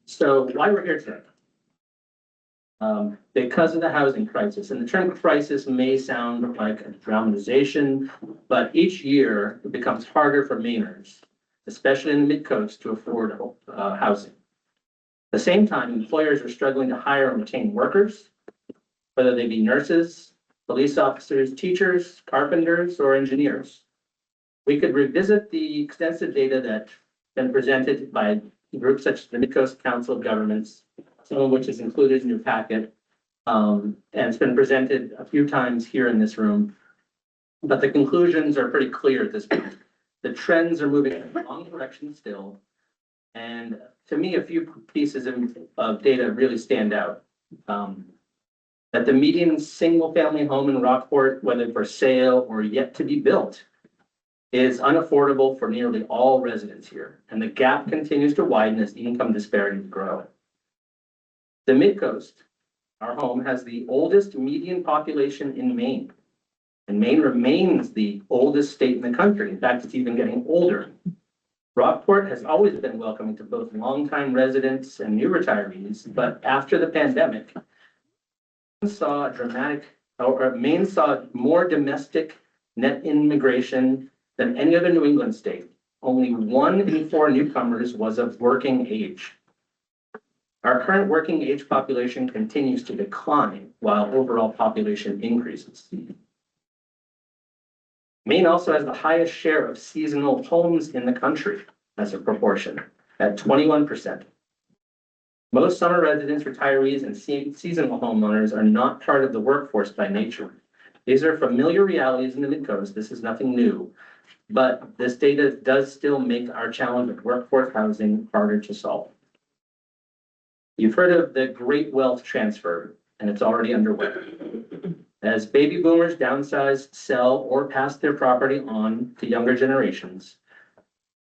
So why we're here today? Because of the housing crisis, and the term crisis may sound like a dramatization, but each year it becomes harder for Mainers, especially in the mid-coast, to afford housing. At the same time, employers are struggling to hire and retain workers, whether they be nurses, police officers, teachers, carpenters, or engineers. We could revisit the extensive data that's been presented by groups such as the Mid-Coast Council of Governments, some of which is included in your packet, and it's been presented a few times here in this room. But the conclusions are pretty clear at this point. The trends are moving in the wrong direction still. And to me, a few pieces of data really stand out. That the median single-family home in Rockport, whether for sale or yet to be built, is unaffordable for nearly all residents here, and the gap continues to widen as income disparities grow. The Mid-Coast, our home, has the oldest median population in Maine, and Maine remains the oldest state in the country. In fact, it's even getting older. Rockport has always been welcoming to both longtime residents and new retirees, but after the pandemic, Maine saw more domestic net immigration than any other New England state. Only 1 in 4 newcomers was of working age. Our current working age population continues to decline while overall population increases. Maine also has the highest share of seasonal homes in the country as a proportion, at 21%. Most summer residents, retirees, and seasonal homeowners are not part of the workforce by nature. These are familiar realities in the Mid-Coast. This is nothing new. But this data does still make our challenge with workforce housing harder to solve. You've heard of the great wealth transfer, and it's already underway. As baby boomers downsize, sell, or pass their property on to younger generations,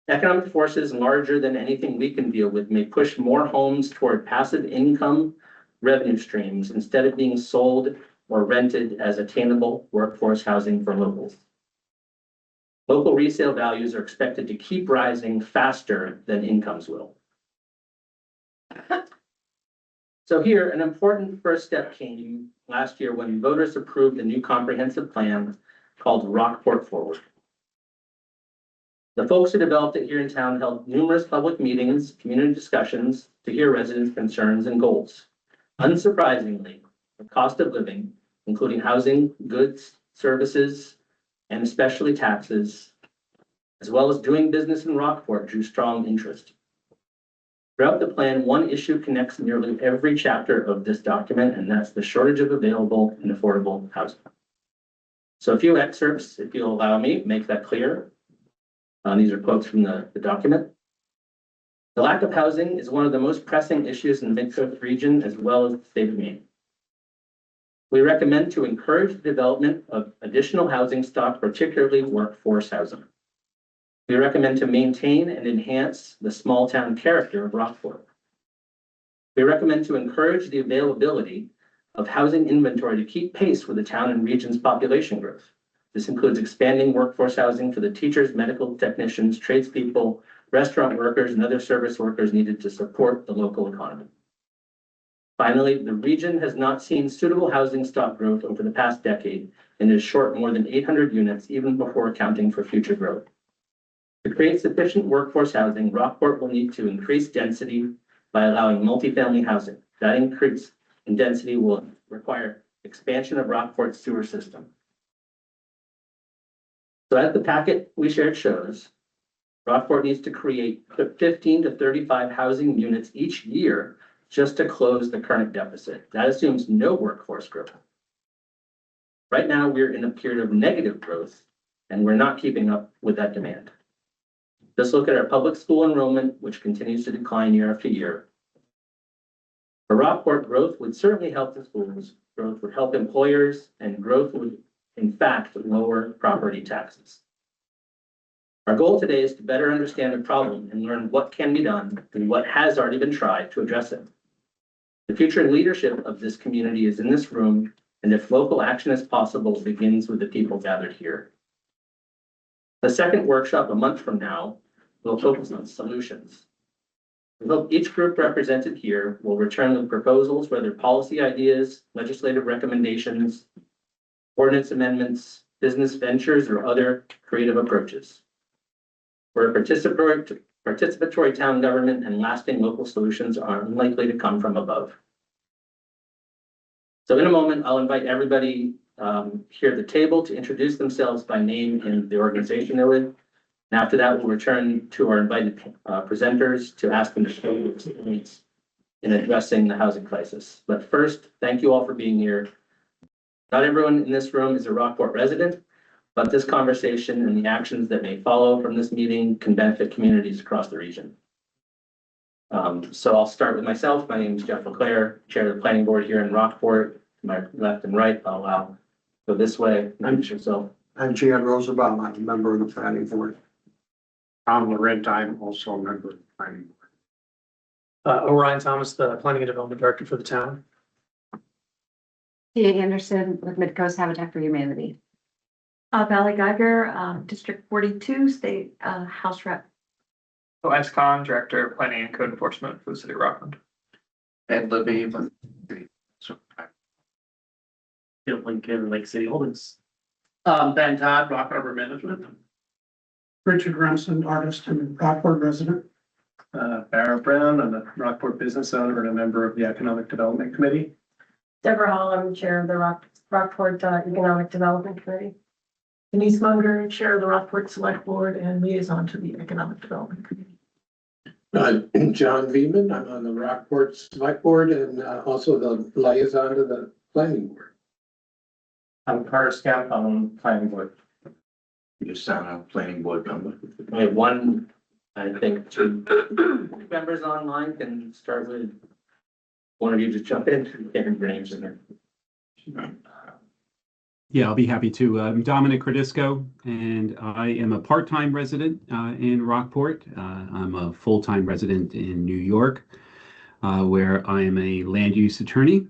economic forces larger than anything we can deal with may push more homes toward passive income revenue streams instead of being sold or rented as attainable workforce housing for locals. Local resale values are expected to keep rising faster than incomes will. So here, an important first step came last year when voters approved a new comprehensive plan called Rockport Forward. The folks who developed it here in town held numerous public meetings, community discussions to hear residents' concerns and goals. Unsurprisingly, the cost of living, including housing, goods, services, and especially taxes, as well as doing business in Rockport, drew strong interest. Throughout the plan, one issue connects nearly every chapter of this document, and that's the shortage of available and affordable housing. So a few excerpts, if you'll allow me, make that clear. These are quotes from the document. The lack of housing is one of the most pressing issues in the Mid-Coast region, as well as the state of Maine. We recommend to encourage the development of additional housing stock, particularly workforce housing. We recommend to maintain and enhance the small town character of Rockport. We recommend to encourage the availability of housing inventory to keep pace with the town and region's population growth. This includes expanding workforce housing for the teachers, medical technicians, tradespeople, restaurant workers, and other service workers needed to support the local economy. Finally, the region has not seen suitable housing stock growth over the past decade and is short more than 800 units, even before accounting for future growth. To create sufficient workforce housing, Rockport will need to increase density by allowing multifamily housing. That increase in density will require expansion of Rockport's sewer system. So as the packet we shared shows, Rockport needs to create 15 to 35 housing units each year just to close the current deficit. That assumes no workforce growth. Right now, we're in a period of negative growth, and we're not keeping up with that demand. Just look at our public school enrollment, which continues to decline year after year. For Rockport, growth would certainly help the schools, growth would help employers, and growth would, in fact, lower property taxes. Our goal today is to better understand the problem and learn what can be done and what has already been tried to address it. The future leadership of this community is in this room, and if local action is possible, it begins with the people gathered here. The second workshop a month from now will focus on solutions. We hope each group represented here will return with proposals, whether policy ideas, legislative recommendations, ordinance amendments, business ventures, or other creative approaches. Where participatory town government and lasting local solutions are unlikely to come from above. So in a moment, I'll invite everybody here at the table to introduce themselves by name and the organization they're with. And after that, we'll return to our invited presenters to ask them to show their experience in addressing the housing crisis. But first, thank you all for being here. Not everyone in this room is a Rockport resident, but this conversation and the actions that may follow from this meeting can benefit communities across the region. So I'll start with myself. My name is Jeff LeClaire, Chair of the Planning Board here in Rockport. To my left and right, I'll go this way. Introduce yourself. I'm Jan Rosenbaum. I'm a member of the planning board. Tom Laurent, I'm also a member of the planning board. Orion Thomas, the Planning and Development Director for the town. Tia Anderson with Midcoast Habitat for Humanity. Valley Geiger, District 42, State House Rep. Lance Khan, Director of Planning and Code Enforcement for the City of Rockland. Ed Libby. Phil Lincoln, Lake City Holdings. Ben Todd, Rock Harbor Management. Richard Remsen, artist and Rockport resident. Barrett Brown, I'm a Rockport business owner and a member of the Economic Development Committee. Deborah Hall, I'm Chair of the Rockport Economic Development Committee. Denise Munger, Chair of the Rockport Select Board and Liaison to the Economic Development Committee. John Veman, I'm on the Rockport Select Board and also the liaison to the planning board. I'm Carter Scout, I'm on the planning board. You sound a planning board member. We have one, I think, two members online. Can start with one of you to jump in. Get your names in there. Yeah, I'll be happy to. I'm Dominic Credisco, and I am a part-time resident in Rockport. I'm a full-time resident in New York, where I am a land use attorney.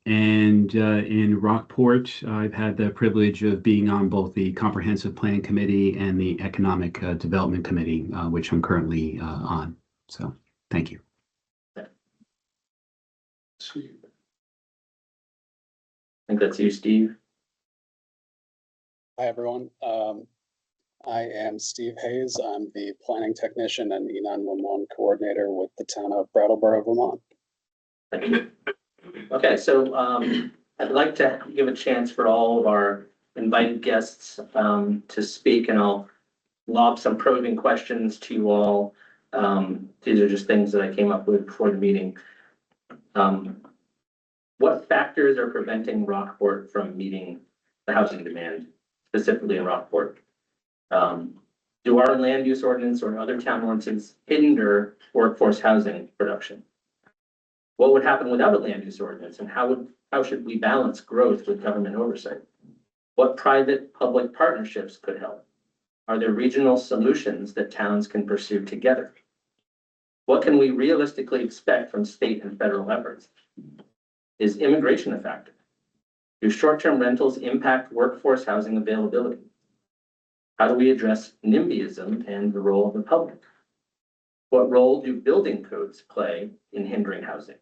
And in Rockport, I've had the privilege of being on both the Comprehensive Plan Committee and the Economic Development Committee, which I'm currently on. So, thank you. I think that's you, Steve. Hi, everyone. I am Steve Hayes. I'm the planning technician and E911 coordinator with the town of Brattleboro, Vermont. Thank you. Okay, so I'd like to give a chance for all of our invited guests to speak, and I'll lob some probing questions to you all. These are just things that I came up with before the meeting. What factors are preventing Rockport from meeting the housing demand, specifically in Rockport? Do our land use ordinance or other town ordinances hinder workforce housing production? What would happen without a land use ordinance, and how should we balance growth with government oversight? What private-public partnerships could help? Are there regional solutions that towns can pursue together? What can we realistically expect from state and federal efforts? Is immigration a factor? Do short-term rentals impact workforce housing availability? How do we address NIMBYism and the role of the public? What role do building codes play in hindering housing?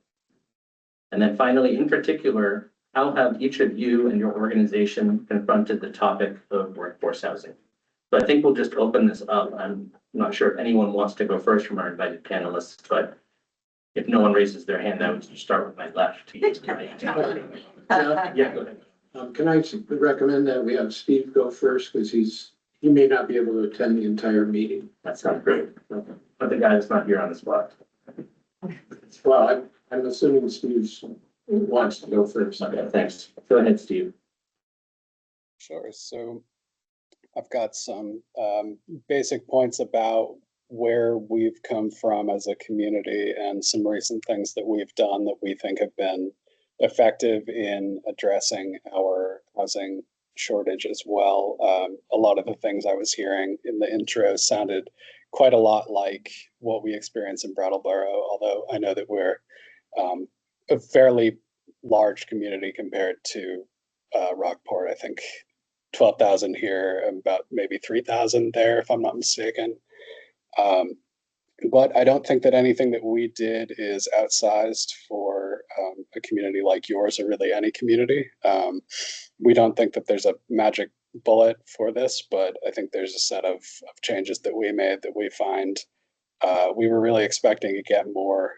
And then finally, in particular, how have each of you and your organization confronted the topic of workforce housing? So I think we'll just open this up. I'm not sure if anyone wants to go first from our invited panelists, but if no one raises their hand, I would start with my left. Yeah, go ahead. Can I recommend that we have Steve go first because he may not be able to attend the entire meeting. That sounds great. But the guy that's not here on the spot. Well, I'm assuming Steve wants to go first. Okay, thanks. Go ahead, Steve. Sure. So I've got some basic points about where we've come from as a community and some recent things that we've done that we think have been effective in addressing our housing shortage as well. A lot of the things I was hearing in the intro sounded quite a lot like what we experience in Brattleboro, although I know that we're a fairly large community compared to Rockport. I think 12,000 here, about maybe 3,000 there, if I'm not mistaken. But I don't think that anything that we did is outsized for a community like yours or really any community. We don't think that there's a magic bullet for this, but I think there's a set of changes that we made that we find we were really expecting to get more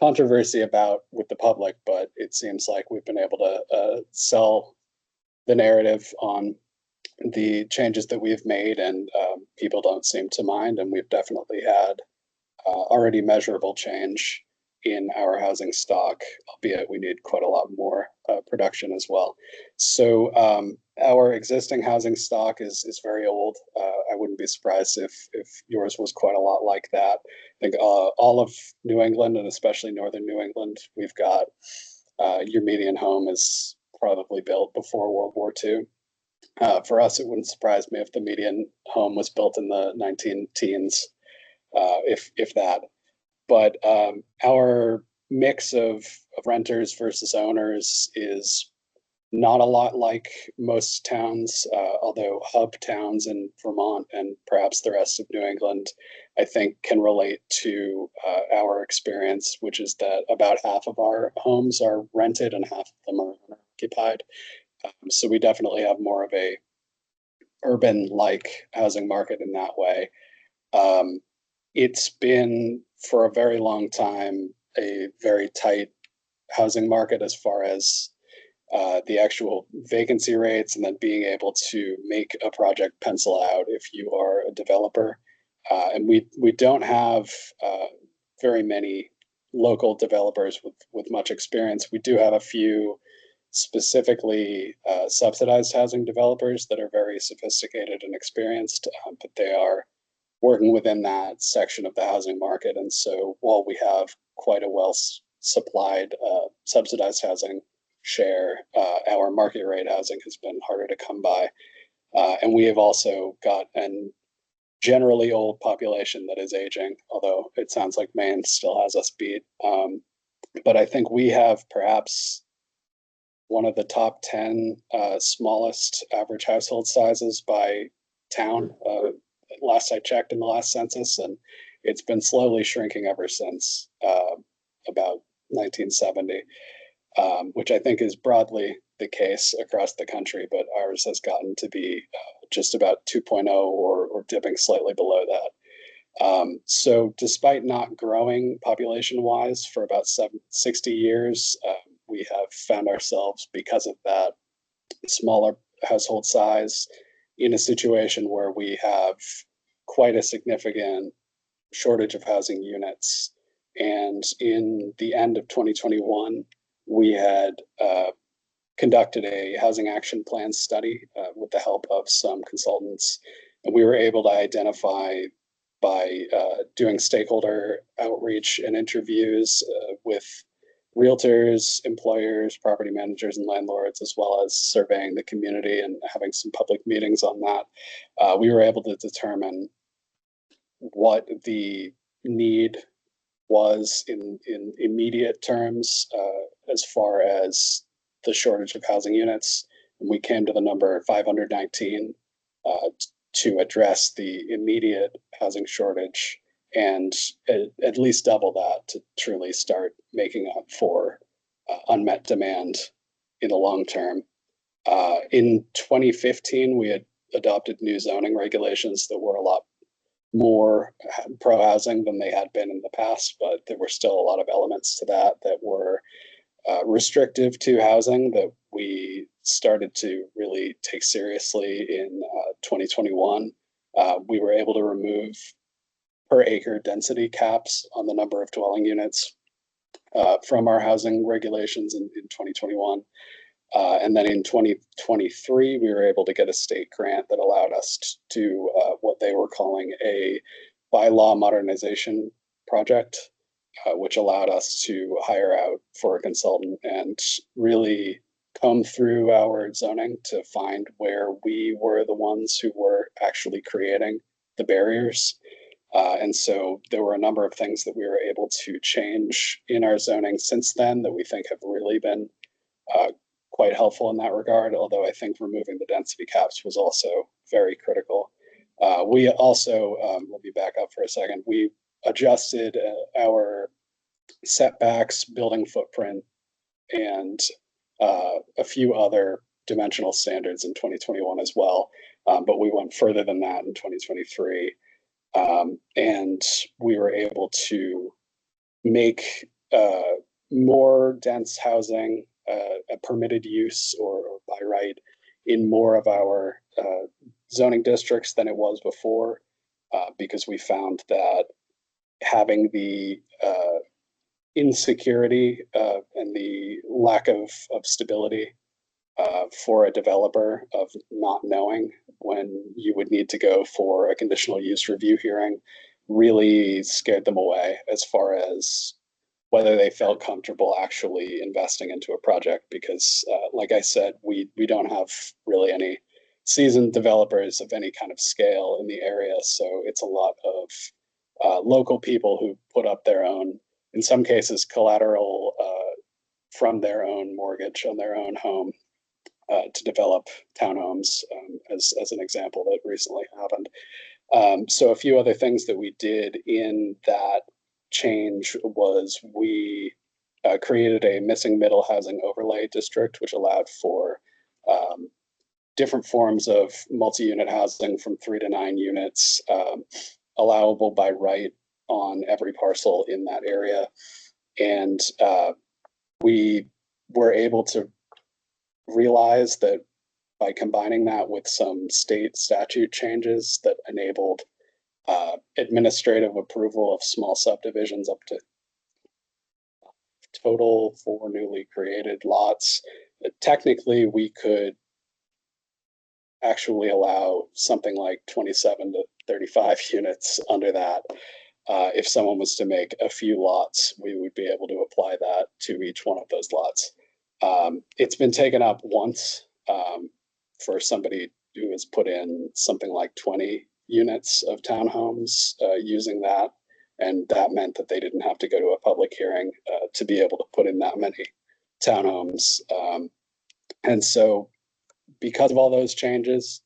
controversy about with the public, but it seems like we've been able to sell the narrative on the changes that we've made, and people don't seem to mind. And we've definitely had already measurable change in our housing stock, albeit we need quite a lot more production as well. So our existing housing stock is very old. I wouldn't be surprised if yours was quite a lot like that. I think all of New England, and especially northern New England, we've got your median home is probably built before World War II. For us, it wouldn't surprise me if the median home was built in the 19 teens, if that. But our mix of renters versus owners is not a lot like most towns, although hub towns in Vermont and perhaps the rest of New England, I think, can relate to our experience, which is that about half of our homes are rented and half of them are occupied. So we definitely have more of a urban-like housing market in that way. It's been for a very long time a very tight housing market as far as the actual vacancy rates, and then being able to make a project pencil out if you are a developer. And we don't have very many local developers with much experience. We do have a few specifically subsidized housing developers that are very sophisticated and experienced, but they are working within that section of the housing market. And so while we have quite a well supplied subsidized housing share, our market rate housing has been harder to come by. And we have also got an generally old population that is aging, although it sounds like Maine still has us beat. But I think we have perhaps one of the top 10 smallest average household sizes by town. Last I checked in the last census, and it's been slowly shrinking ever since about 1970, which I think is broadly the case across the country, but ours has gotten to be just about 2.0 or dipping slightly below that. So despite not growing population-wise for about 60 years, we have found ourselves, because of that smaller household size, in a situation where we have quite a significant shortage of housing units. And in the end of 2021, we had conducted a housing action plan study with the help of some consultants. And we were able to identify by doing stakeholder outreach and interviews with realtors, employers, property managers, and landlords, as well as surveying the community and having some public meetings on that. We were able to determine what the need was in immediate terms as far as the shortage of housing units. And we came to the number 519 to address the immediate housing shortage, and at least double that to truly start making up for unmet demand in the long term. In 2015, we had adopted new zoning regulations that were a lot more pro-housing than they had been in the past, but there were still a lot of elements to that were restrictive to housing that we started to really take seriously in 2021. We were able to remove per acre density caps on the number of dwelling units from our housing regulations in 2021. And then in 2023, we were able to get a state grant that allowed us to do what they were calling a bylaw modernization project, which allowed us to hire out for a consultant and really comb through our zoning to find where we were the ones who were actually creating the barriers. And so there were a number of things that we were able to change in our zoning since then that we think have really been quite helpful in that regard, although I think removing the density caps was also very critical. We also, let me back up for a second, we adjusted our setbacks, building footprint, and a few other dimensional standards in 2021 as well. But we went further than that in 2023. And we were able to make more dense housing a permitted use or by right in more of our zoning districts than it was before, because we found that having the insecurity and the lack of stability for a developer of not knowing when you would need to go for a conditional use review hearing really scared them away as far as whether they felt comfortable actually investing into a project. Because like I said, we don't have really any seasoned developers of any kind of scale in the area. So it's a lot of local people who put up their own, in some cases, collateral from their own mortgage on their own home to develop townhomes, as an example that recently happened. So a few other things that we did in that change was we created a missing middle housing overlay district, which allowed for different forms of multi-unit housing from 3 to 9 units, allowable by right on every parcel in that area. And we were able to realize that by combining that with some state statute changes that enabled administrative approval of small subdivisions up to total 4 newly created lots, technically we could actually allow something like 27 to 35 units under that. If someone was to make a few lots, we would be able to apply that to each one of those lots. It's been taken up once for somebody who has put in something like 20 units of townhomes using that. And that meant that they didn't have to go to a public hearing to be able to put in that many townhomes. And so because of all those changes,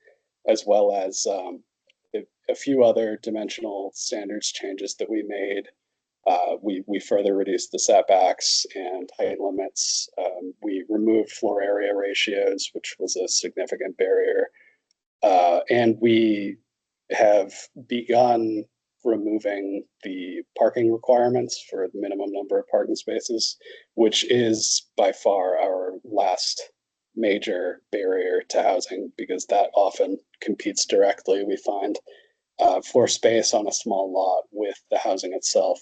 as well as a few other dimensional standards changes that we made, we further reduced the setbacks and height limits. We removed floor area ratios, which was a significant barrier. And we have begun removing the parking requirements for the minimum number of parking spaces, which is by far our last major barrier to housing, because that often competes directly, we find, for space on a small lot with the housing itself.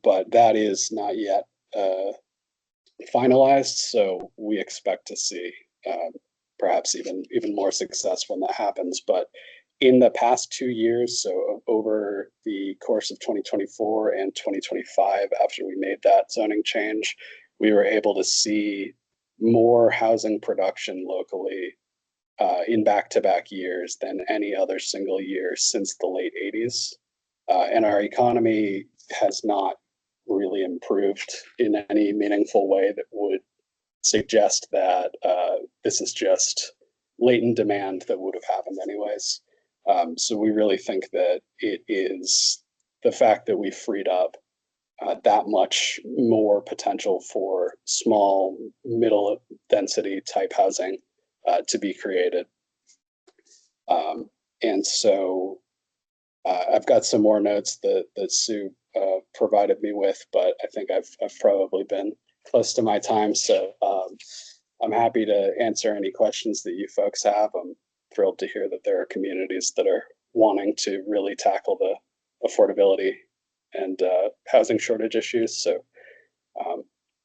But that is not yet finalized, so we expect to see perhaps even more success when that happens. But in the past 2 years, so over the course of 2024 and 2025, after we made that zoning change, we were able to see more housing production locally in back-to-back years than any other single year since the late 80s. And our economy has not really improved in any meaningful way that would suggest that this is just latent demand that would have happened anyways. So we really think that it is the fact that we freed up that much more potential for small, middle density type housing to be created. And so I've got some more notes that Sue provided me with, but I think I've probably been close to my time. So I'm happy to answer any questions that you folks have. I'm thrilled to hear that there are communities that are wanting to really tackle the affordability and housing shortage issues. So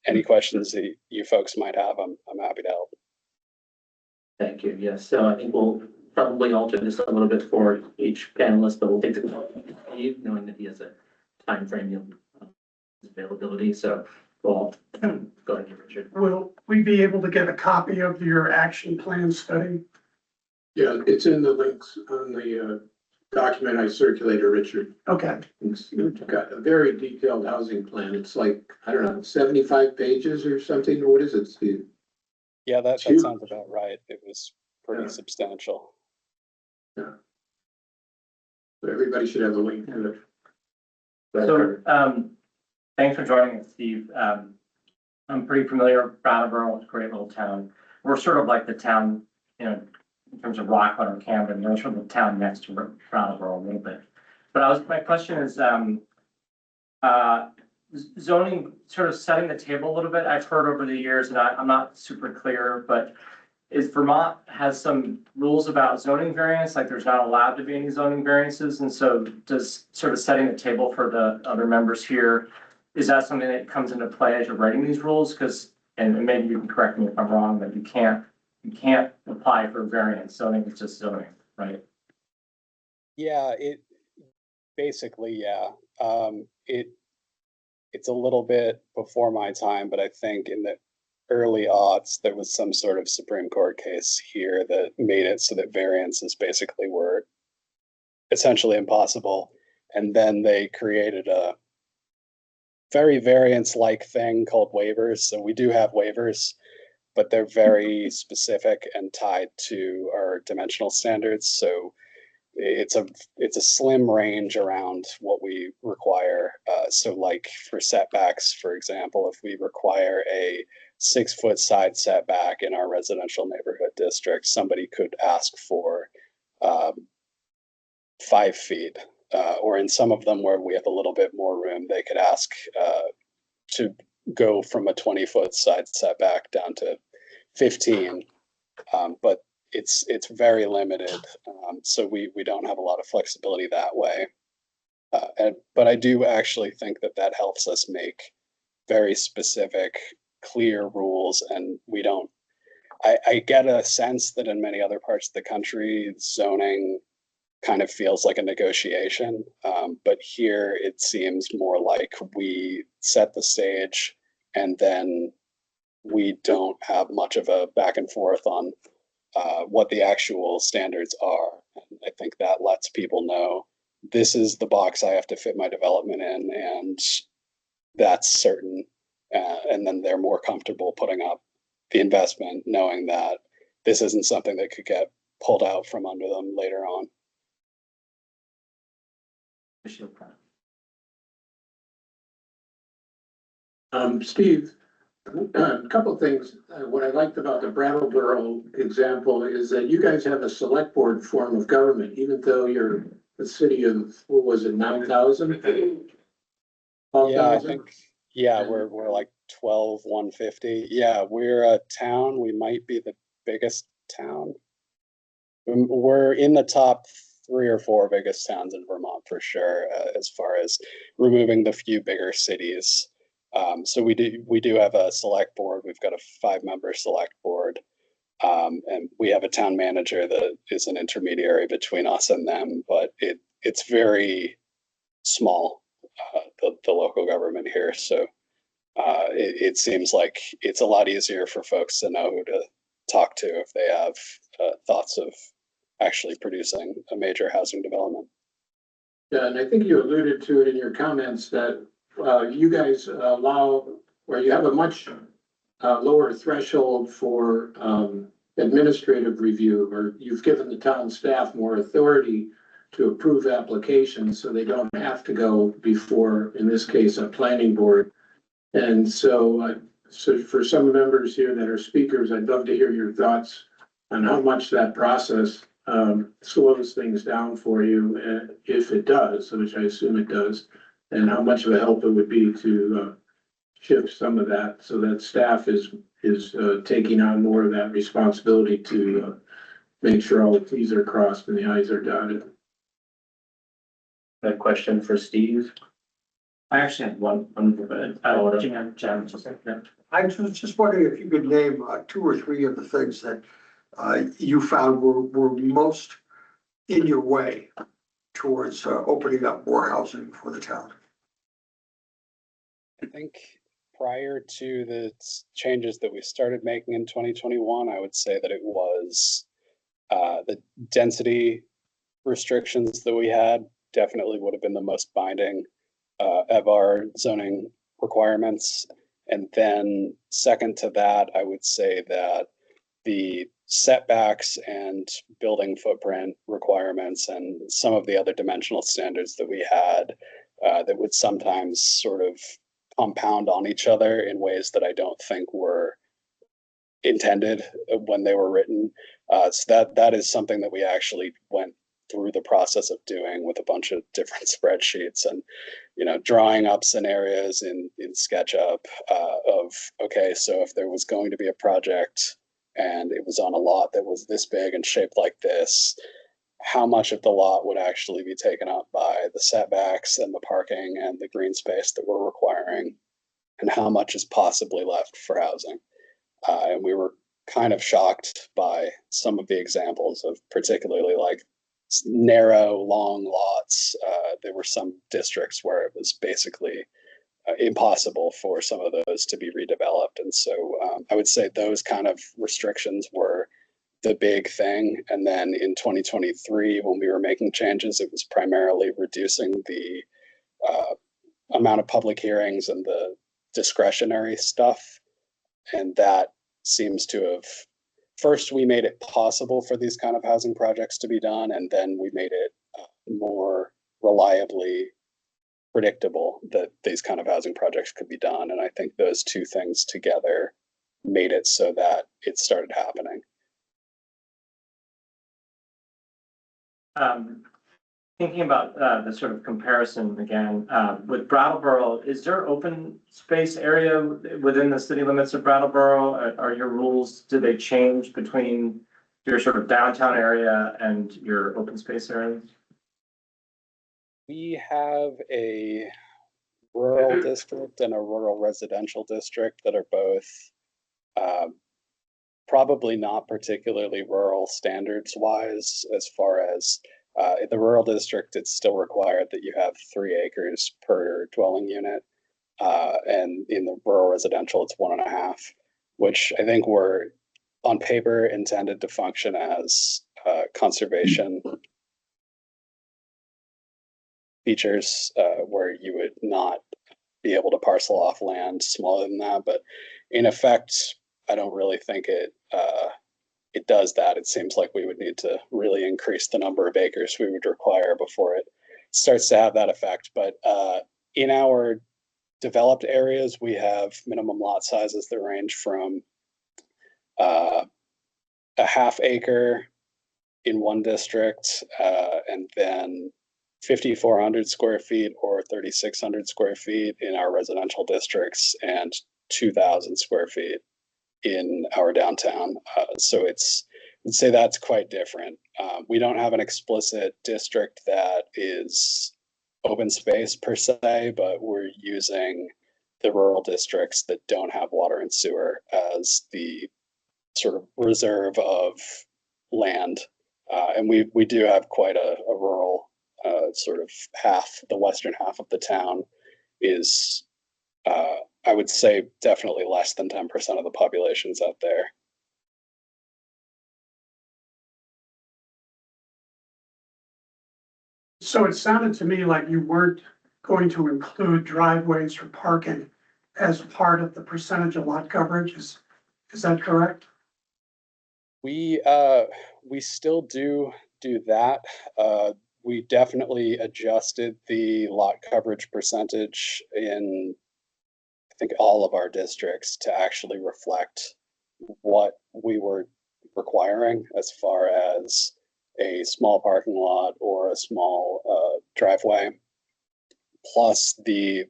any questions that you folks might have, I'm happy to help. Thank you. Yes, so I think we'll probably alter this a little bit for each panelist, but we'll take the call from Steve, knowing that he has a timeframe of availability. So we'll go ahead, Richard. Will we be able to get a copy of your action plan study? Yeah, it's in the links on the document I circulated, Richard. Okay, It's got a very detailed housing plan. It's like, I don't know, 75 pages or something, or what is it, Steve? Yeah, that Huge. sounds about right. It was pretty Yeah. substantial. So everybody should have a link to it. So, thanks for joining us, Steve. I'm pretty familiar with Brattleboro. It's a great little town. We're sort of like the town, you know, in terms of Rockland or Camden, we're sort of the town next to Brattleboro a little bit. But my question is, zoning, sort of setting the table a little bit. I've heard over the years, and I'm not super clear, but is Vermont has some rules about zoning variance, like there's not allowed to be any zoning variances, and so does sort of setting the table for the other members here, is that something that comes into play as you're writing these rules? Because, and maybe you can correct me if I'm wrong, but you can't apply for variance. Zoning is just zoning, right? Yeah, basically, yeah. It's a little bit before my time, but I think in the early aughts, there was some sort of Supreme Court case here that made it so that variances basically were essentially impossible. And then they created a very variance-like thing called waivers. So we do have waivers, but they're very specific and tied to our dimensional standards. So it's a slim range around what we require. So like for setbacks, for example, if we require a 6-foot side setback in our residential neighborhood district, somebody could ask for 5 feet. Or in some of them where we have a little bit more room, they could ask to go from a 20-foot side setback down to 15. But it's very limited. So we don't have a lot of flexibility that way. But I do actually think that helps us make very specific, clear rules, and we don't. I get a sense that in many other parts of the country, zoning kind of feels like a negotiation. But here it seems more like we set the stage and then we don't have much of a back and forth on what the actual standards are. And I think that lets people know this is the box I have to fit my development in, and that's certain. And then they're more comfortable putting up the investment, knowing that this isn't something that could get pulled out from under them later on. Steve, a couple of things. What I liked about the Brattleboro example is that you guys have a select board form of government, even though you're a city of, what was it, 9,000? Yeah, I think, yeah, we're like 12,150. Yeah, we're a town. We might be the biggest town. We're in the top 3 or 4 biggest towns in Vermont for sure, as far as removing the few bigger cities. So we do have a select board. We've got a 5-member select board, and we have a town manager that is an intermediary between us and them. But it's very small, the local government here. So it seems like it's a lot easier for folks to know who to talk to if they have thoughts of actually producing a major housing development. Yeah, and I think you alluded to it in your comments that you guys allow, or you have a much lower threshold for administrative review, or you've given the town staff more authority to approve applications so they don't have to go before, in this case, a planning board. And so, so for some members here that are speakers, I'd love to hear your thoughts on how much that process slows things down for you, if it does, which I assume it does, and how much of a help it would be to shift some of that so that staff is taking on more of that responsibility to make sure all the T's are crossed and the I's are dotted. That question for Steve. I actually had one, I was just wondering if you could name 2 or 3 of the things that you found were most in your way towards opening up more housing for the town. I think prior to the changes that we started making in 2021, I would say that it was the density restrictions that we had definitely would have been the most binding of our zoning requirements. And then second to that, I would say that the setbacks and building footprint requirements and some of the other dimensional standards that we had that would sometimes sort of compound on each other in ways that I don't think were intended when they were written. So that is something that we actually went through the process of doing with a bunch of different spreadsheets and, drawing up scenarios in SketchUp of, okay, so if there was going to be a project and it was on a lot that was this big and shaped like this, how much of the lot would actually be taken up by the setbacks and the parking and the green space that we're requiring, and how much is possibly left for housing. And we were kind of shocked by some of the examples of particularly like narrow, long lots. There were some districts where it was basically impossible for some of those to be redeveloped. And so I would say those kind of restrictions were the big thing. And then in 2023, when we were making changes, it was primarily reducing the amount of public hearings and the discretionary stuff. And that seems to have, first we made it possible for these kind of housing projects to be done, and then we made it more reliably predictable that these kind of housing projects could be done. And I think those two things together made it so that it started happening. Thinking about the sort of comparison again, with Brattleboro, is there open space area within the city limits of Brattleboro? Are your rules, do they change between your sort of downtown area and your open space areas? We have a rural district and a rural residential district that are both probably not particularly rural standards wise. As far as in the rural district, it's still required that you have 3 acres per dwelling unit. And in the rural residential, it's 1.5, which I think were on paper intended to function as conservation features where you would not be able to parcel off land smaller than that. But in effect, I don't really think it does that. It seems like we would need to really increase the number of acres we would require before it starts to have that effect. But in our developed areas, we have minimum lot sizes that range from a ½ acre in one district, and then 5,400 square feet or 3,600 square feet in our residential districts, and 2,000 square feet in our downtown. So I'd say that's quite different. We don't have an explicit district that is open space per se, but we're using the rural districts that don't have water and sewer as the sort of reserve of land. And we do have quite a rural sort of half, the western half of the town is, I would say, definitely less than 10% of the population's out there. So it sounded to me like you weren't going to include driveways or parking as part of the percentage of lot coverage. Is that correct? We still do that. We definitely adjusted the lot coverage percentage in, I think, all of our districts to actually reflect what we were requiring as far as a small parking lot or a small driveway, plus the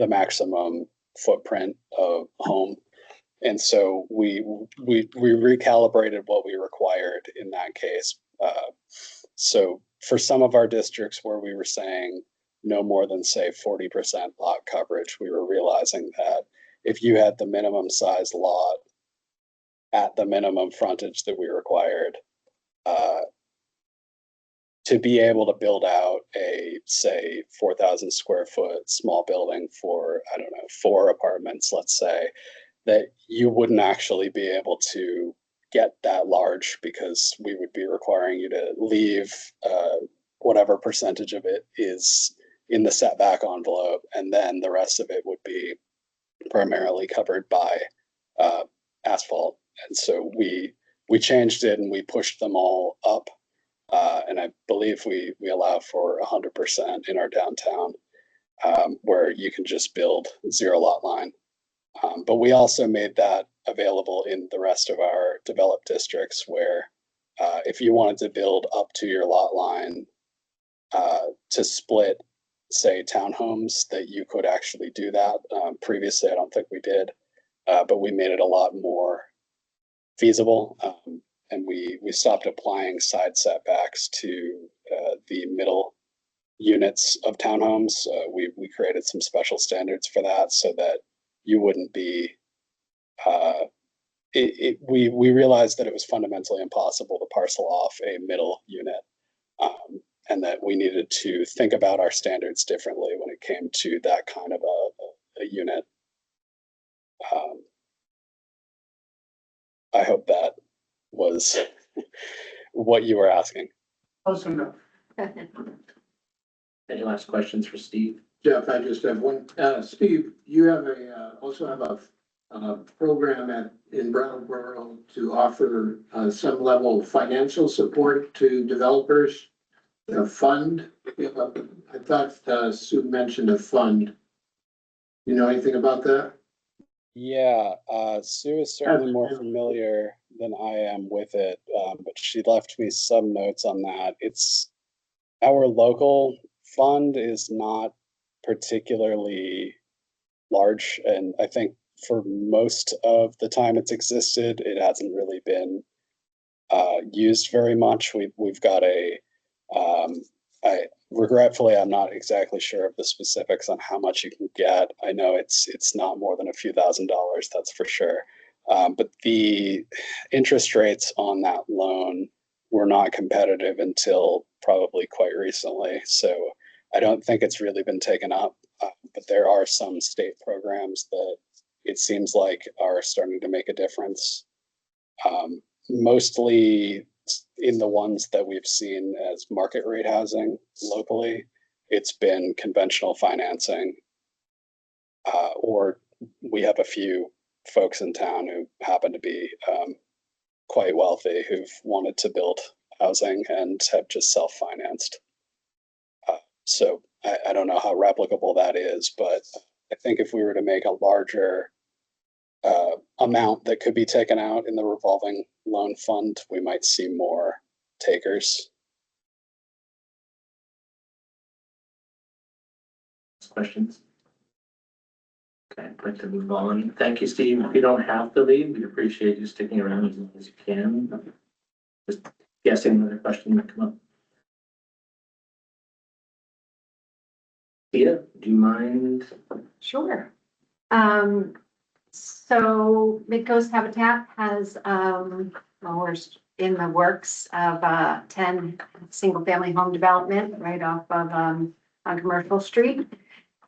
maximum footprint of home. And so we recalibrated what we required in that case. So for some of our districts where we were saying no more than, say, 40% lot coverage, we were realizing that if you had the minimum size lot at the minimum frontage that we required, to be able to build out a, say, 4,000 square foot small building for, I don't know, 4 apartments, let's say, that you wouldn't actually be able to get that large, because we would be requiring you to leave whatever percentage of it is in the setback envelope, and then the rest of it would be primarily covered by asphalt. And so we changed it and we pushed them all up And I believe we allow for 100% in our downtown, where you can just build zero lot line. But we also made that available in the rest of our developed districts where if you wanted to build up to your lot line to split, say, townhomes, that you could actually do that. Previously, I don't think we did, but we made it a lot more feasible. And we stopped applying side setbacks to the middle units of townhomes. We created some special standards for that so that you wouldn't be we realized that it was fundamentally impossible to parcel off a middle unit, and that we needed to think about our standards differently when it came to that kind of a unit. I hope that was what you were asking. Close enough. Any last questions for Steve? Jeff, I just have one. Steve, you have also have a program in Brattleboro to offer some level of financial support to developers. A fund. I thought Sue mentioned a fund. You know anything about that? Yeah, Sue is certainly more familiar than I am with it, but she left me some notes on that. It's our local fund is not particularly large, and I think for most of the time it's existed, it hasn't really been used very much. We've got regretfully, I'm not exactly sure of the specifics on how much you can get. I know it's not more than a few $1,000s, that's for sure. But the interest rates on that loan were not competitive until probably quite recently. So I don't think it's really been taken up, but there are some state programs that it seems like are starting to make a difference. Mostly in the ones that we've seen as market rate housing locally, it's been conventional financing, or we have a few folks in town who happen to be quite wealthy who've wanted to build housing and have just self-financed. So I don't know how replicable that is, but I think if we were to make a larger amount that could be taken out in the revolving loan fund, we might see more takers. Questions? Okay, I'd like to move on. Thank you, Steve. If you don't have to leave, we appreciate you sticking around as long as you can. Just guessing another question might come up. Thea, do you mind? Sure. So Midcoast Habitat has, well, we're in the works of 10 single-family home development right off of on Commercial Street.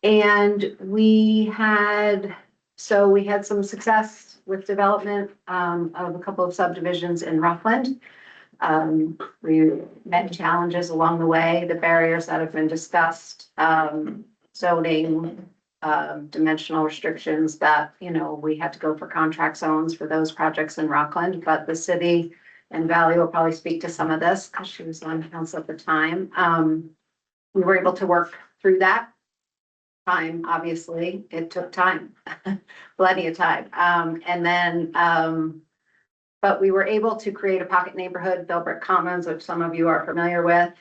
And we had some success with development of a couple of subdivisions in Rockland. We met challenges along the way, the barriers that have been discussed, zoning, dimensional restrictions that, we had to go for contract zones for those projects in Rockland, but the city and Valley will probably speak to some of this because she was on council at the time. We were able to work through that time. Obviously, it took time, plenty of time. But we were able to create a pocket neighborhood, Bellbrook Commons, which some of you are familiar with.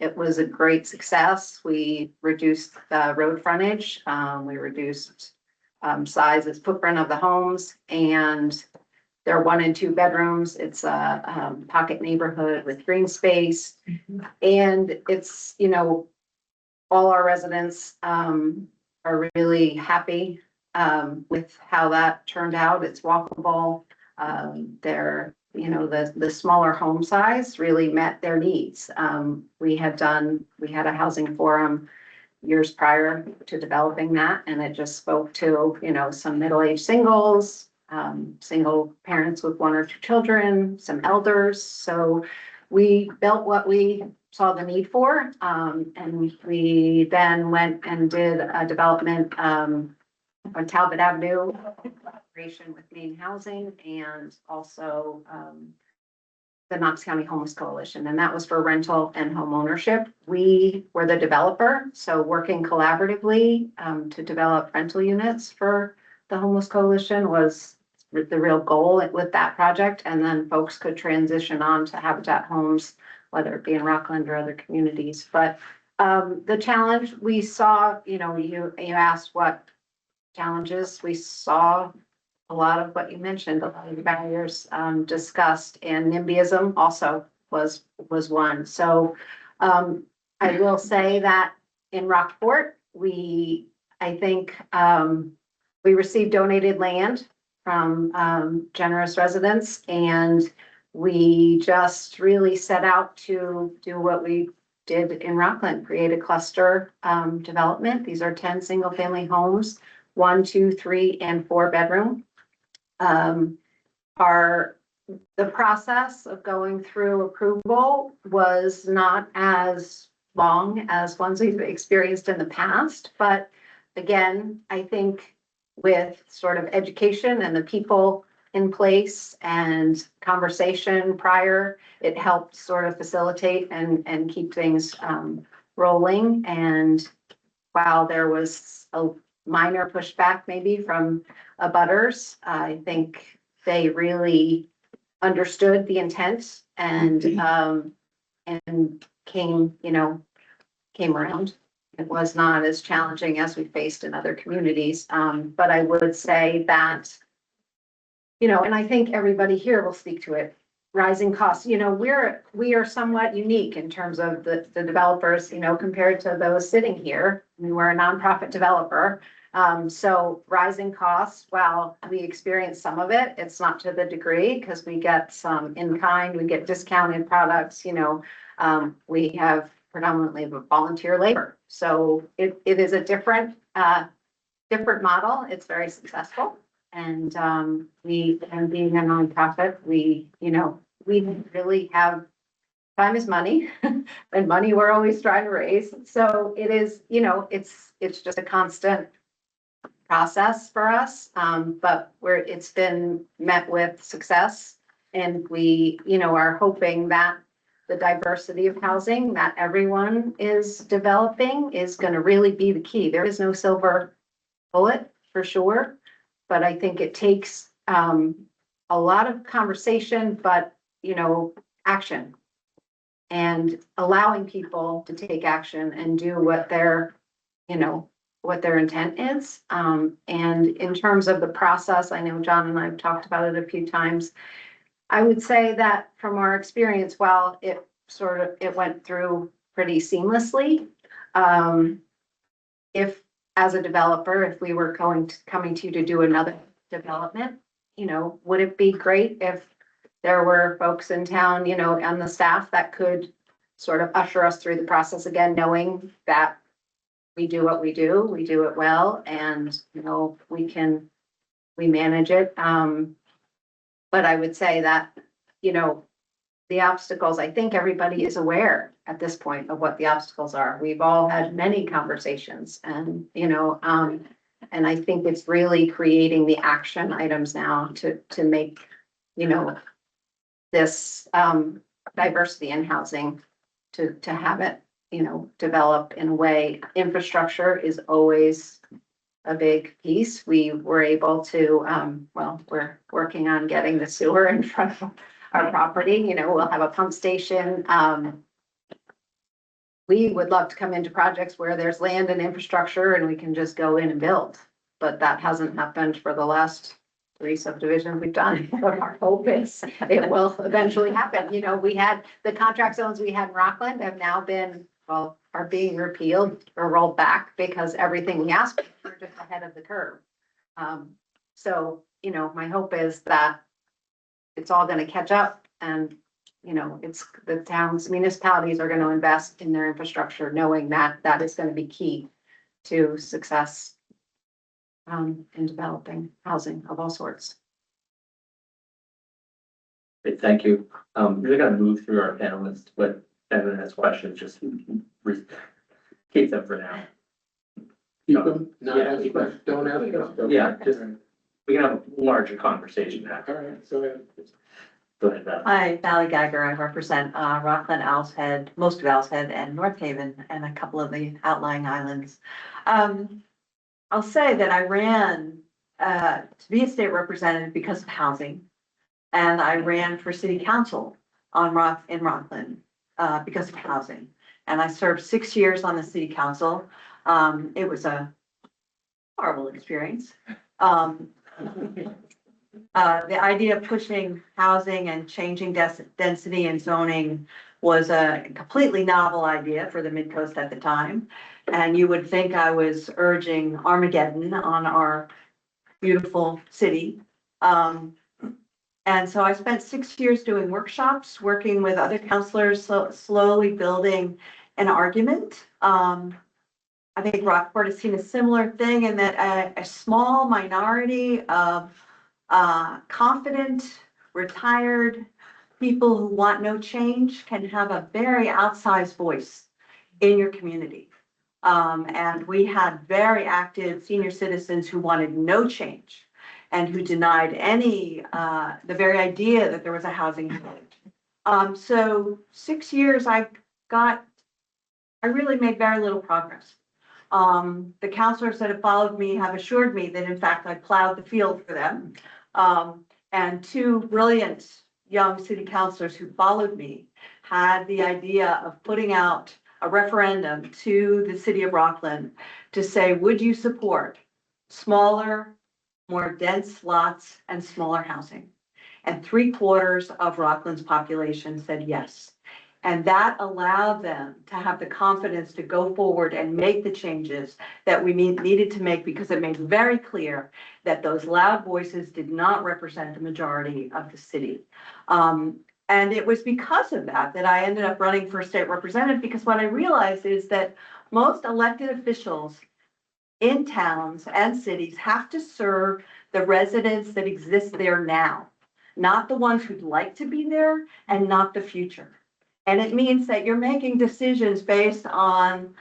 It was a great success. We reduced the road frontage. We reduced sizes, footprint of the homes, and they're 1 and 2 bedrooms. It's a pocket neighborhood with green space. And it's, all our residents are really happy with how that turned out. It's walkable. They're, the smaller home size really met their needs. We had a housing forum years prior to developing that, and it just spoke to, some middle-aged singles, single parents with 1 or 2 children, some elders. So we built what we saw the need for, and we then went and did a development on Talbot Avenue with Maine Housing, and also the Knox County Homeless Coalition, and that was for rental and home ownership. We were the developer, so working collaboratively to develop rental units for the Homeless Coalition was the real goal with that project. And then folks could transition on to Habitat Homes, whether it be in Rockland or other communities. But the challenge we saw, you asked what challenges we saw. A lot of what you mentioned, a lot of the barriers discussed, and NIMBYism also was one. So I will say that in Rockport, I think we received donated land from generous residents, and we just really set out to do what we did in Rockland, create a cluster development. These are 10 single-family homes, 1, 2, 3, and 4 bedroom. The process of going through approval was not as long as ones we've experienced in the past, but again, I think with sort of education and the people in place and conversation prior, it helped sort of facilitate and keep things rolling. And while there was a minor pushback maybe from abutters, I think they really understood the intent and came around. It was not as challenging as we faced in other communities. But I would say that, and I think everybody here will speak to it, rising costs, we are somewhat unique in terms of the developers, compared to those sitting here. We're a nonprofit developer. So rising costs, while we experience some of it, it's not to the degree because we get some in kind, we get discounted products, we have predominantly volunteer labor. So it is a different model. It's very successful. And being a nonprofit, we really have time is money and money we're always trying to raise. So it is, it's just a constant process for us. But it's been met with success, and we, are hoping that the diversity of housing that everyone is developing is going to really be the key. There is no silver bullet for sure, but I think it takes a lot of conversation, but, action, and allowing people to take action and do what their intent is. And in terms of the process, I know John and I have talked about it a few times. I would say that from our experience, while it went through pretty seamlessly, if as a developer, if we were coming to you to do another development, would it be great if there were folks in town, and the staff that could sort of usher us through the process again, knowing that we do what we do it well, and, we manage it. But I would say that, the obstacles, I think everybody is aware at this point of what the obstacles are. We've all had many conversations, and, and I think it's really creating the action items now to make, this diversity in housing to have it, develop in a way. Infrastructure is always a big piece. We were able to, we're working on getting the sewer in front of our property. We'll have a pump station. We would love to come into projects where there's land and infrastructure and we can just go in and build, but that hasn't happened for the last 3 subdivisions we've done. But our hope is it will eventually happen. We had the contract zones we had in Rockland have now been, are being repealed or rolled back because everything we asked for just ahead of the curve. So, my hope is that it's all going to catch up, and, it's the towns, municipalities are going to invest in their infrastructure, knowing that that is going to be key to success in developing housing of all sorts. Great, thank you. We're gonna move through our panelists, but everyone has questions, just keep them for now. Keep them, not Yeah, ask keep them. questions, don't ask questions. Yeah, just, we can have a larger conversation now. All right, so Go ahead, Beth. Hi, Valley Geiger. I represent Rockland, Owl's Head, most of Owl's Head and North Haven and a couple of the outlying islands. I'll say that I ran to be a state representative because of housing. And I ran for city council in Rockland because of housing. And I served 6 years on the city council. It was a horrible experience. The idea of pushing housing and changing density and zoning was a completely novel idea for the Midcoast at the time. And you would think I was urging Armageddon on our beautiful city. And so I spent 6 years doing workshops, working with other counselors, slowly building an argument. I think Rockport has seen a similar thing in that a small minority of confident, retired people who want no change can have a very outsized voice in your community. And we had very active senior citizens who wanted no change and who denied any, the very idea that there was a housing shortage. So 6 years I really made very little progress. The counselors that have followed me have assured me that in fact I plowed the field for them. And two brilliant young city councilors who followed me had the idea of putting out a referendum to the city of Rockland to say, would you support smaller, more dense lots and smaller housing? And 3/4 of Rockland's population said yes. And that allowed them to have the confidence to go forward and make the changes that we needed to make, because it made very clear that those loud voices did not represent the majority of the city. And it was because of that that I ended up running for state representative, because what I realized is that most elected officials in towns and cities have to serve the residents that exist there now, not the ones who'd like to be there and not the future. And it means that you're making decisions based on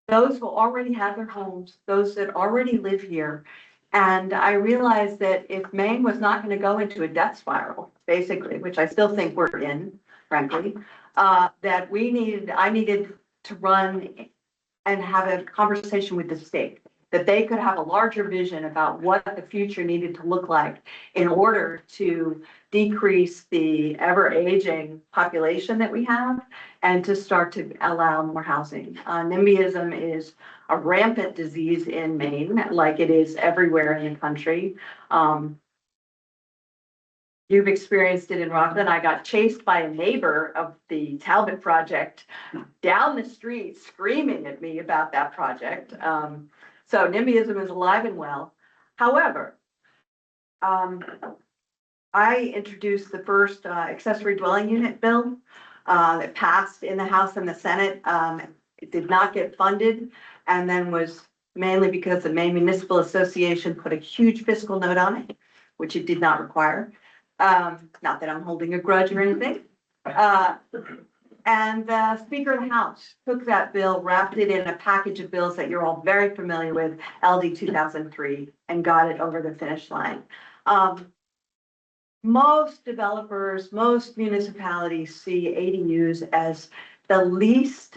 those who already have their homes, those that already live here. And I realized that if Maine was not going to go into a death spiral, basically, which I still think we're in, frankly, that I needed to run and have a conversation with the state, that they could have a larger vision about what the future needed to look like in order to decrease the ever-aging population that we have and to start to allow more housing. NIMBYism is a rampant disease in Maine, like it is everywhere in the country. You've experienced it in Rockland. I got chased by a neighbor of the Talbot project down the street screaming at me about that project. So NIMBYism is alive and well. However, I introduced the first accessory dwelling unit bill that passed in the House and the Senate. It did not get funded, and then was mainly because the Maine Municipal Association put a huge fiscal note on it, which it did not require. Not that I'm holding a grudge or anything. And the Speaker of the House took that bill, wrapped it in a package of bills that you're all very familiar with, LD 2003, and got it over the finish line. Most developers, most municipalities see ADUs as the least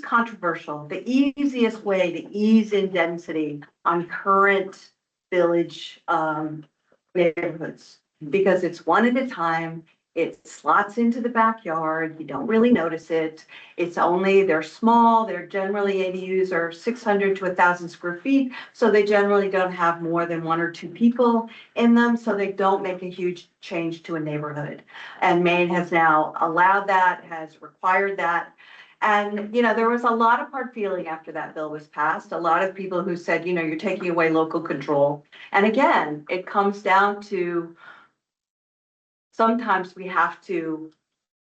controversial, the easiest way to ease in density on current village neighborhoods, because it's one at a time. It slots into the backyard. You don't really notice it. They're small. They're generally ADUs are 600 to 1,000 square feet. So they generally don't have more than 1 or 2 people in them. So they don't make a huge change to a neighborhood. And Maine has now allowed that, has required that. And, there was a lot of hard feeling after that bill was passed. A lot of people who said, you're taking away local control. And again, it comes down to sometimes we have to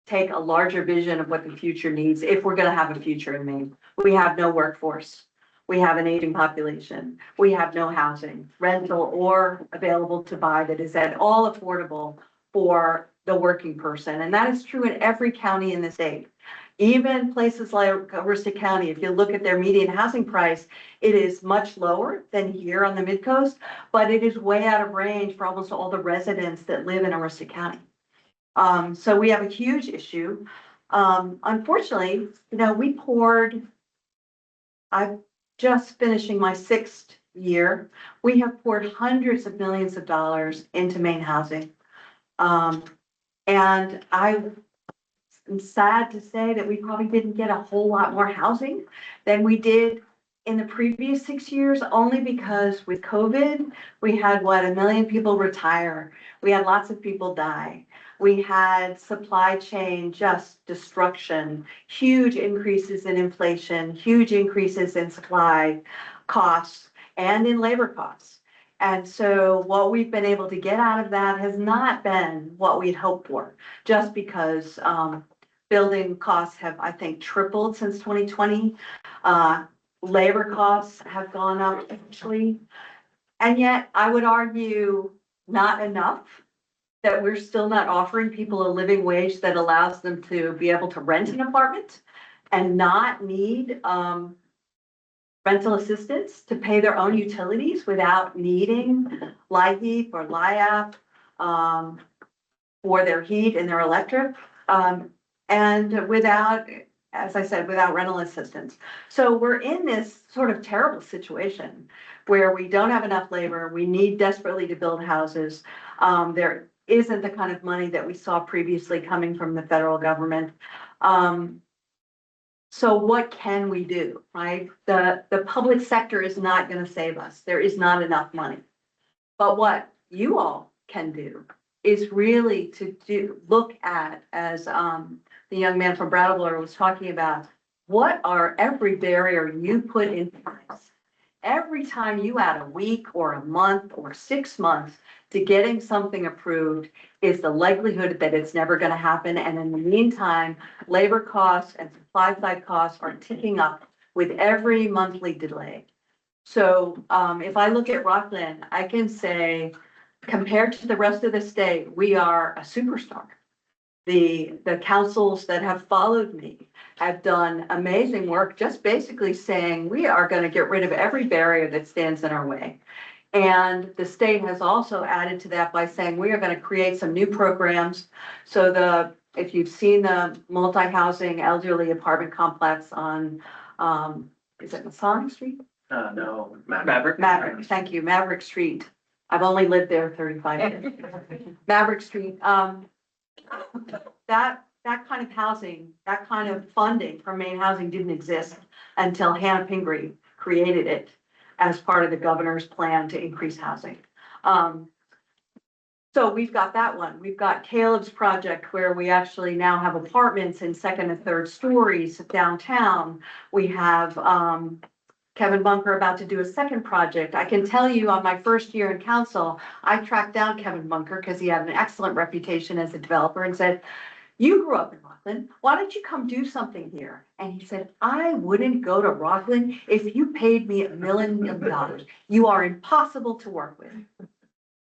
take a larger vision of what the future needs if we're going to have a future in Maine. We have no workforce. We have an aging population. We have no housing, rental or available to buy, that is at all affordable for the working person. And that is true in every county in the state. Even places like Aroostook County, if you look at their median housing price, it is much lower than here on the mid-coast, but it is way out of range for almost all the residents that live in Aroostook County. So we have a huge issue. Unfortunately, I'm just finishing my 6th year. We have poured hundreds of millions of dollars into Maine housing. And I'm sad to say that we probably didn't get a whole lot more housing than we did in the previous 6 years, only because with COVID, we had 1 million people retire. We had lots of people die. We had supply chain just destruction, huge increases in inflation, huge increases in supply costs and in labor costs. And so what we've been able to get out of that has not been what we'd hoped for, just because building costs have, I think, tripled since 2020. Labor costs have gone up actually. And yet I would argue not enough, that we're still not offering people a living wage that allows them to be able to rent an apartment and not need rental assistance to pay their own utilities without needing LIHEAP or LIAP for their heat and their electric. And without, as I said, without rental assistance. So we're in this sort of terrible situation where we don't have enough labor. We need desperately to build houses. There isn't the kind of money that we saw previously coming from the federal government. So what can we do, right? The public sector is not going to save us. There is not enough money. But what you all can do is really to look at, as the young man from Brattleboro was talking about, what are every barrier you put in place? Every time you add a week or a month or 6 months to getting something approved is the likelihood that it's never going to happen. And in the meantime, labor costs and supply side costs are ticking up with every monthly delay. So if I look at Rockland, I can say, compared to the rest of the state, we are a superstar. The councils that have followed me have done amazing work, just basically saying we are going to get rid of every barrier that stands in our way. And the state has also added to that by saying we are going to create some new programs. So if you've seen the multi-housing elderly apartment complex on, is it Masonic Street? No, Maverick. Maverick, thank you, Maverick Street. I've only lived there 35 years. Maverick Street, that kind of housing, that kind of funding from Maine Housing didn't exist until Hannah Pingree created it as part of the governor's plan to increase housing. So we've got that one. We've got Caleb's project where we actually now have apartments in 2nd and 3rd stories downtown. We have Kevin Bunker about to do a second project. I can tell you on my first year in council, I tracked down Kevin Bunker because he had an excellent reputation as a developer and said, "You grew up in Rockland. Why don't you come do something here?" And he said, "I wouldn't go to Rockland if you paid me $1 million. You are impossible to work with."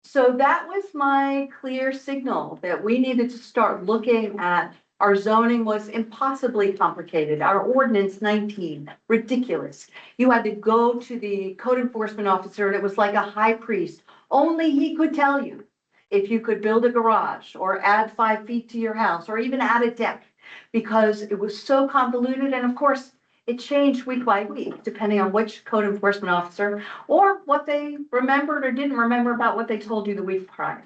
So that was my clear signal that we needed to start looking at. Our zoning was impossibly complicated. Our ordinance 19, ridiculous. You had to go to the code enforcement officer and it was like a high priest. Only he could tell you if you could build a garage or add 5 feet to your house or even add a deck, because it was so convoluted. And of course, it changed week by week, depending on which code enforcement officer or what they remembered or didn't remember about what they told you the week prior.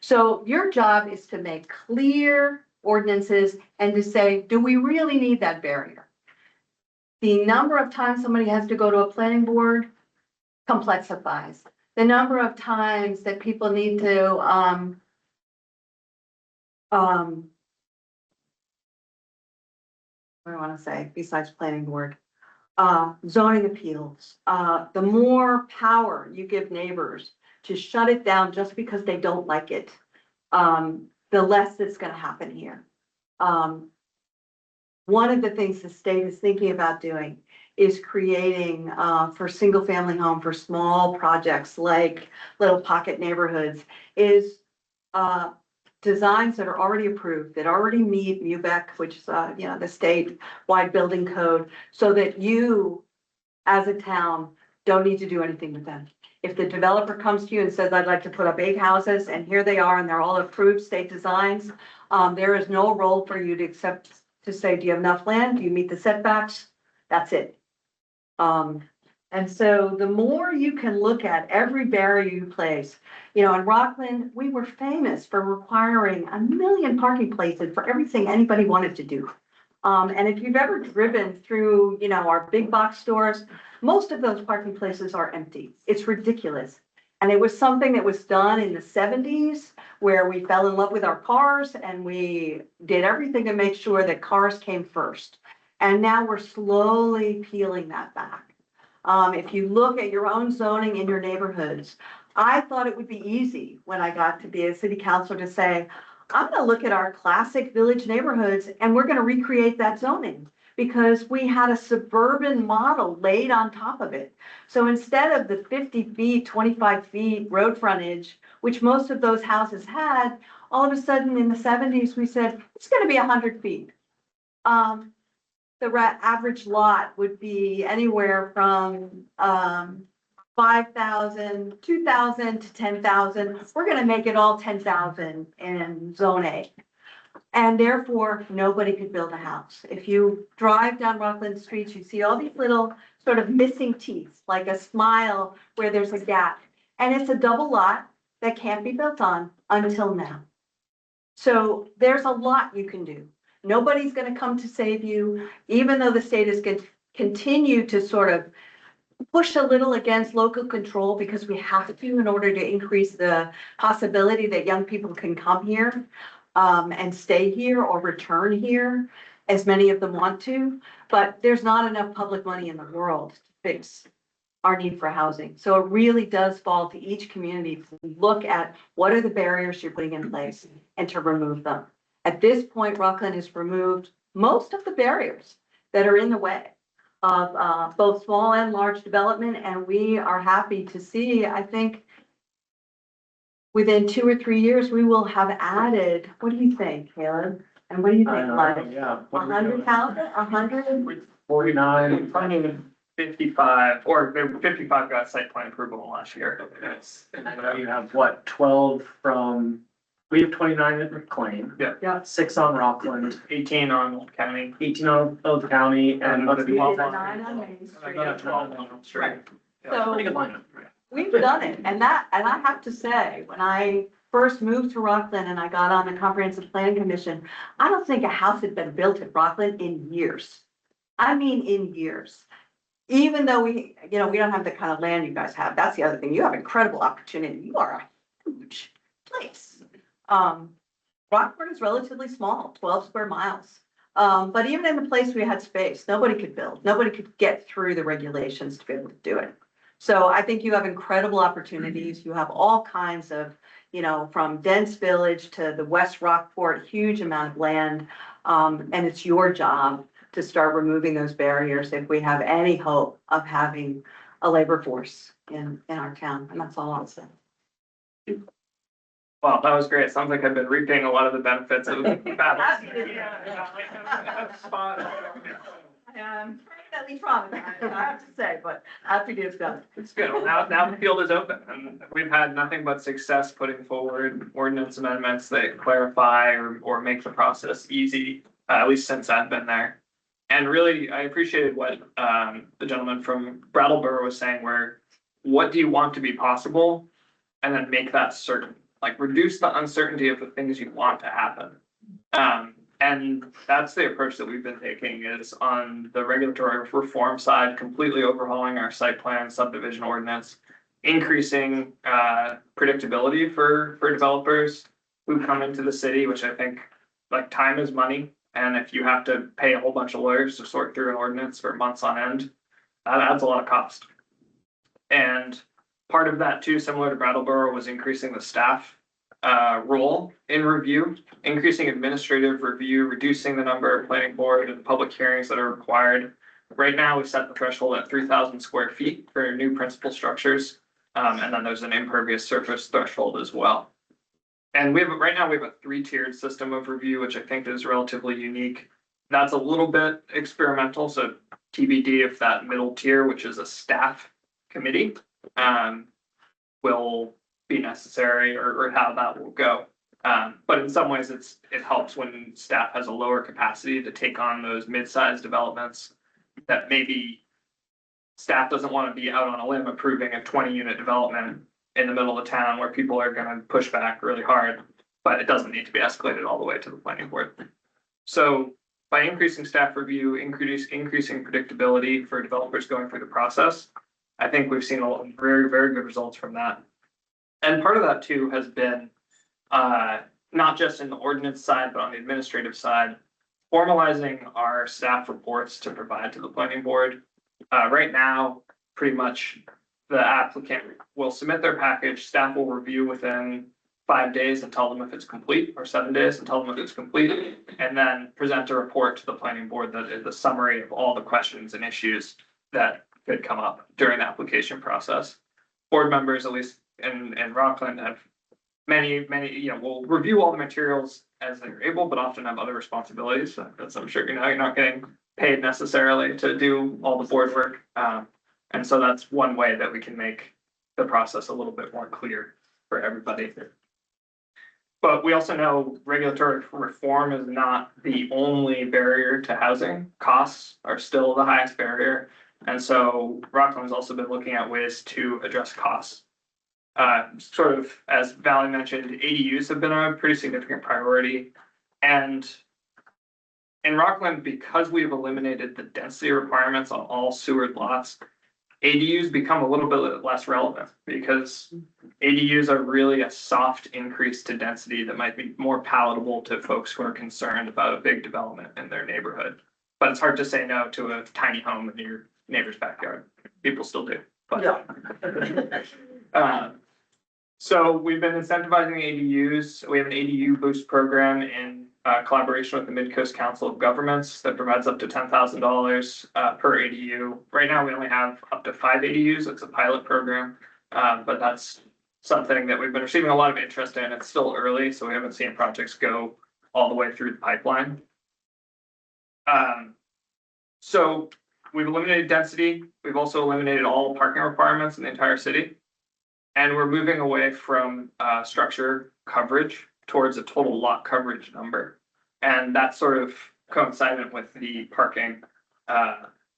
So your job is to make clear ordinances and to say, do we really need that barrier? The number of times somebody has to go to a planning board complexifies. The number of times that people need to what do I want to say besides planning board, zoning appeals, the more power you give neighbors to shut it down just because they don't like it, the less that's going to happen here. One of the things the state is thinking about doing is creating for single family home, for small projects like little pocket neighborhoods, is to designs that are already approved, that already meet MUBEC, which is, the statewide building code, so that you, as a town, don't need to do anything with them. If the developer comes to you and says, I'd like to put up 8 houses, and here they are, and they're all approved state designs, there is no role for you to say, do you have enough land? Do you meet the setbacks? That's it. And so the more you can look at every barrier you place, in Rockland, we were famous for requiring 1 million parking places for everything anybody wanted to do. And if you've ever driven through, our big box stores, most of those parking places are empty. It's ridiculous. And it was something that was done in the 70s where we fell in love with our cars and we did everything to make sure that cars came first. And now we're slowly peeling that back. If you look at your own zoning in your neighborhoods, I thought it would be easy when I got to be a city councilor to say, I'm going to look at our classic village neighborhoods and we're going to recreate that zoning because we had a suburban model laid on top of it. So instead of the 50 feet, 25 feet road frontage, which most of those houses had, all of a sudden in the 70s, we said, it's going to be 100 feet. The average lot would be anywhere from 5,000, 2,000 to 10,000. We're going to make it all 10,000 in zone A. And therefore, nobody could build a house. If you drive down Rockland streets, you see all these little sort of missing teeth, like a smile where there's a gap. And it's a double lot that can't be built on until now. So there's a lot you can do. Nobody's going to come to save you, even though the state is going to continue to sort of push a little against local control because we have to in order to increase the possibility that young people can come here and stay here or return here, as many of them want to. But there's not enough public money in the world to fix our need for housing. So it really does fall to each community to look at what are the barriers you're putting in place and to remove them. At this point, Rockland has removed most of the barriers that are in the way of both small and large development. And we are happy to see, I think, within 2 or 3 years, we will have added, what do you think, Caleb? And what do you think, Mike? Yeah. 100,000, 100? 49, 55, or 55 got site plan approval last year. And I know you have what, 12 from, we have 29 at McLean. Yeah. 6 on Rockland, 18 on Old County. 18 on Old County, and another We did 12 9 on. on Main Street. Another 12 on Old Street. Right. Yeah, So- Pretty good lineup. We've done it, and I have to say, when I first moved to Rockland and I got on the Comprehensive Planning Commission, I don't think a house had been built at Rockland in years. I mean, in years. Even though we don't have the kind of land you guys have. That's the other thing. You have incredible opportunity. You are a huge place. Rockport is relatively small, 12 square miles. But even in the place we had space, nobody could build. Nobody could get through the regulations to be able to do it. So I think you have incredible opportunities. You have all kinds of, from dense village to the West Rockport, huge amount of land. And it's your job to start removing those barriers if we have any hope of having a labor force in our town. And that's all I'll say. Wow, that was great. Sounds like I've been reaping a lot of the benefits of that. I'm permanently traumatized, I have to say, but happy to have done it. It's good. Well, now the field is open and we've had nothing but success putting forward ordinance amendments that clarify or make the process easy, at least since I've been there. And really, I appreciated what the gentleman from Brattleboro was saying, where what do you want to be possible? And then make that certain, like reduce the uncertainty of the things you want to happen. And that's the approach that we've been taking, is on the regulatory reform side, completely overhauling our site plan subdivision ordinance, increasing predictability for developers who come into the city, which I think, like, time is money. And if you have to pay a whole bunch of lawyers to sort through an ordinance for months on end, that adds a lot of cost. And part of that too, similar to Brattleboro, was increasing the staff role in review, increasing administrative review, reducing the number of planning board and public hearings that are required. Right now, we set the threshold at 3,000 square feet for new principal structures. And then there's an impervious surface threshold as well. And right now we have a 3-tiered system of review, which I think is relatively unique. That's a little bit experimental, so TBD if that middle tier, which is a staff committee, will be necessary or how that will go. But in some ways it helps when staff has a lower capacity to take on those mid-sized developments that maybe staff doesn't want to be out on a limb approving a 20-unit development in the middle of town where people are going to push back really hard, but it doesn't need to be escalated all the way to the planning board. So by increasing staff review, increasing predictability for developers going through the process, I think we've seen a very, very good results from that. And part of that too has been not just in the ordinance side, but on the administrative side, formalizing our staff reports to provide to the planning board. Right now, pretty much the applicant will submit their package, staff will review within 5 days and tell them if it's complete, or 7 days and tell them if it's complete, and then present a report to the planning board that is the summary of all the questions and issues that could come up during the application process. Board members, at least in Rockland, have many, will review all the materials as they're able, but often have other responsibilities. That's, I'm sure you're not getting paid necessarily to do all the board work. And so that's one way that we can make the process a little bit more clear for everybody. But we also know regulatory reform is not the only barrier to housing. Costs are still the highest barrier. And so Rockland's also been looking at ways to address costs. Sort of, as Valley mentioned, ADUs have been a pretty significant priority. And in Rockland, because we've eliminated the density requirements on all sewered lots, ADUs become a little bit less relevant because ADUs are really a soft increase to density that might be more palatable to folks who are concerned about a big development in their neighborhood. But it's hard to say no to a tiny home in your neighbor's backyard. People still do. But yeah. So we've been incentivizing ADUs. We have an ADU boost program in collaboration with the Mid-Coast Council of Governments that provides up to $10,000 per ADU. Right now, we only have up to 5 ADUs. It's a pilot program, but that's something that we've been receiving a lot of interest in. It's still early, so we haven't seen projects go all the way through the pipeline. So we've eliminated density. We've also eliminated all parking requirements in the entire city. And we're moving away from structure coverage towards a total lot coverage number. And that's sort of coincident with the parking,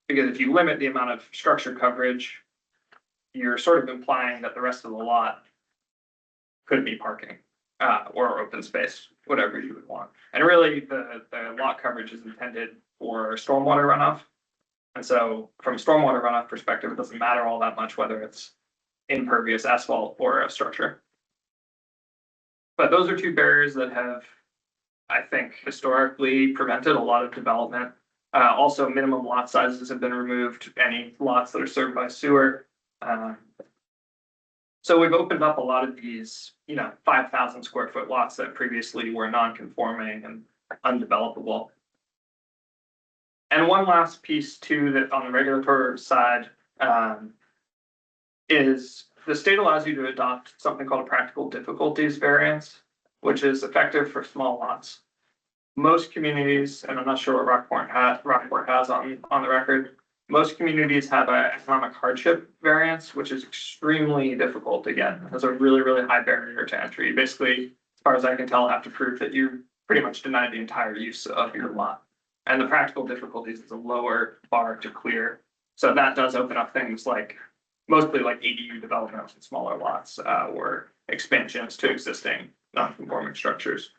because if you limit the amount of structure coverage, you're sort of implying that the rest of the lot could be parking or open space, whatever you would want. And really the lot coverage is intended for stormwater runoff. And so from a stormwater runoff perspective, it doesn't matter all that much whether it's impervious asphalt or a structure. But those are two barriers that have, I think, historically prevented a lot of development. Also, minimum lot sizes have been removed, any lots that are served by sewer. So we've opened up a lot of these, 5,000 square foot lots that previously were non-conforming and undevelopable. And one last piece too, that on the regulatory side, is the state allows you to adopt something called a practical difficulties variance, which is effective for small lots. Most communities, and I'm not sure what Rockport has on the record, most communities have an economic hardship variance, which is extremely difficult to get. It has a really, really high barrier to entry. Basically, as far as I can tell, have to prove that you pretty much denied the entire use of your lot. And the practical difficulties is a lower bar to clear. So that does open up things like mostly like ADU developments in smaller lots or expansions to existing non-conforming structures.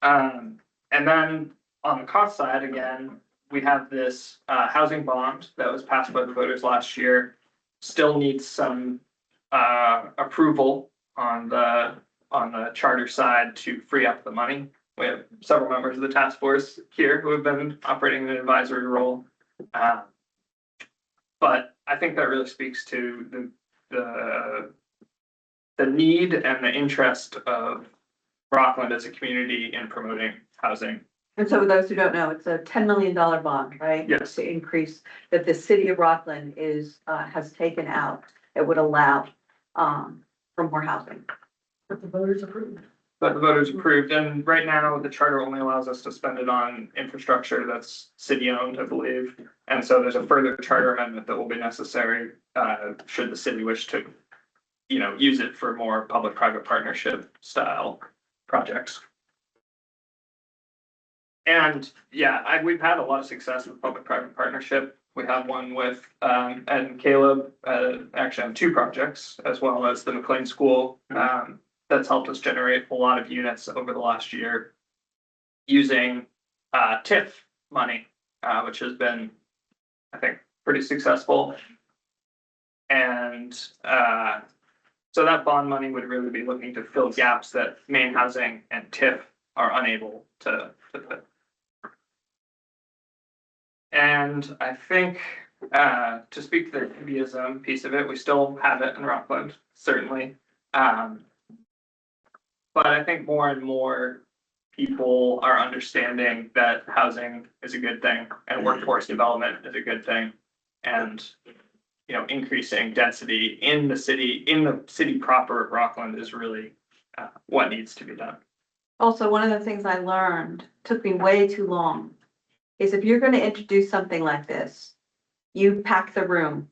And then on the cost side, again, we have this housing bond that was passed by the voters last year. Still needs some approval on the charter side to free up the money. We have several members of the task force here who have been operating an advisory role. But I think that really speaks to the need and the interest of Rockland as a community in promoting housing. And so for those who don't know, it's a $10 million bond, right? Yes. To increase that the city of Rockland has taken out. It would allow for more housing. But the voters approved. But the voters approved, and right now the charter only allows us to spend it on infrastructure that's city owned, I believe. And so there's a further charter amendment that will be necessary, should the city wish to, use it for more public-private partnership style projects. And yeah, we've had a lot of success with public-private partnership. We have one with, Ed and Caleb, actually on 2 projects, as well as the McLean School, that's helped us generate a lot of units over the last year using TIF money, which has been, I think, pretty successful. And so that bond money would really be looking to fill gaps that Maine Housing and TIF are unable to fill. And I think to speak to the NIMBYism piece of it, we still have it in Rockland, certainly. But I think more and more people are understanding that housing is a good thing and workforce development is a good thing. And, increasing density in the city proper of Rockland is really what needs to be done. Also, one of the things I learned, took me way too long, is if you're gonna introduce something like this, you pack the room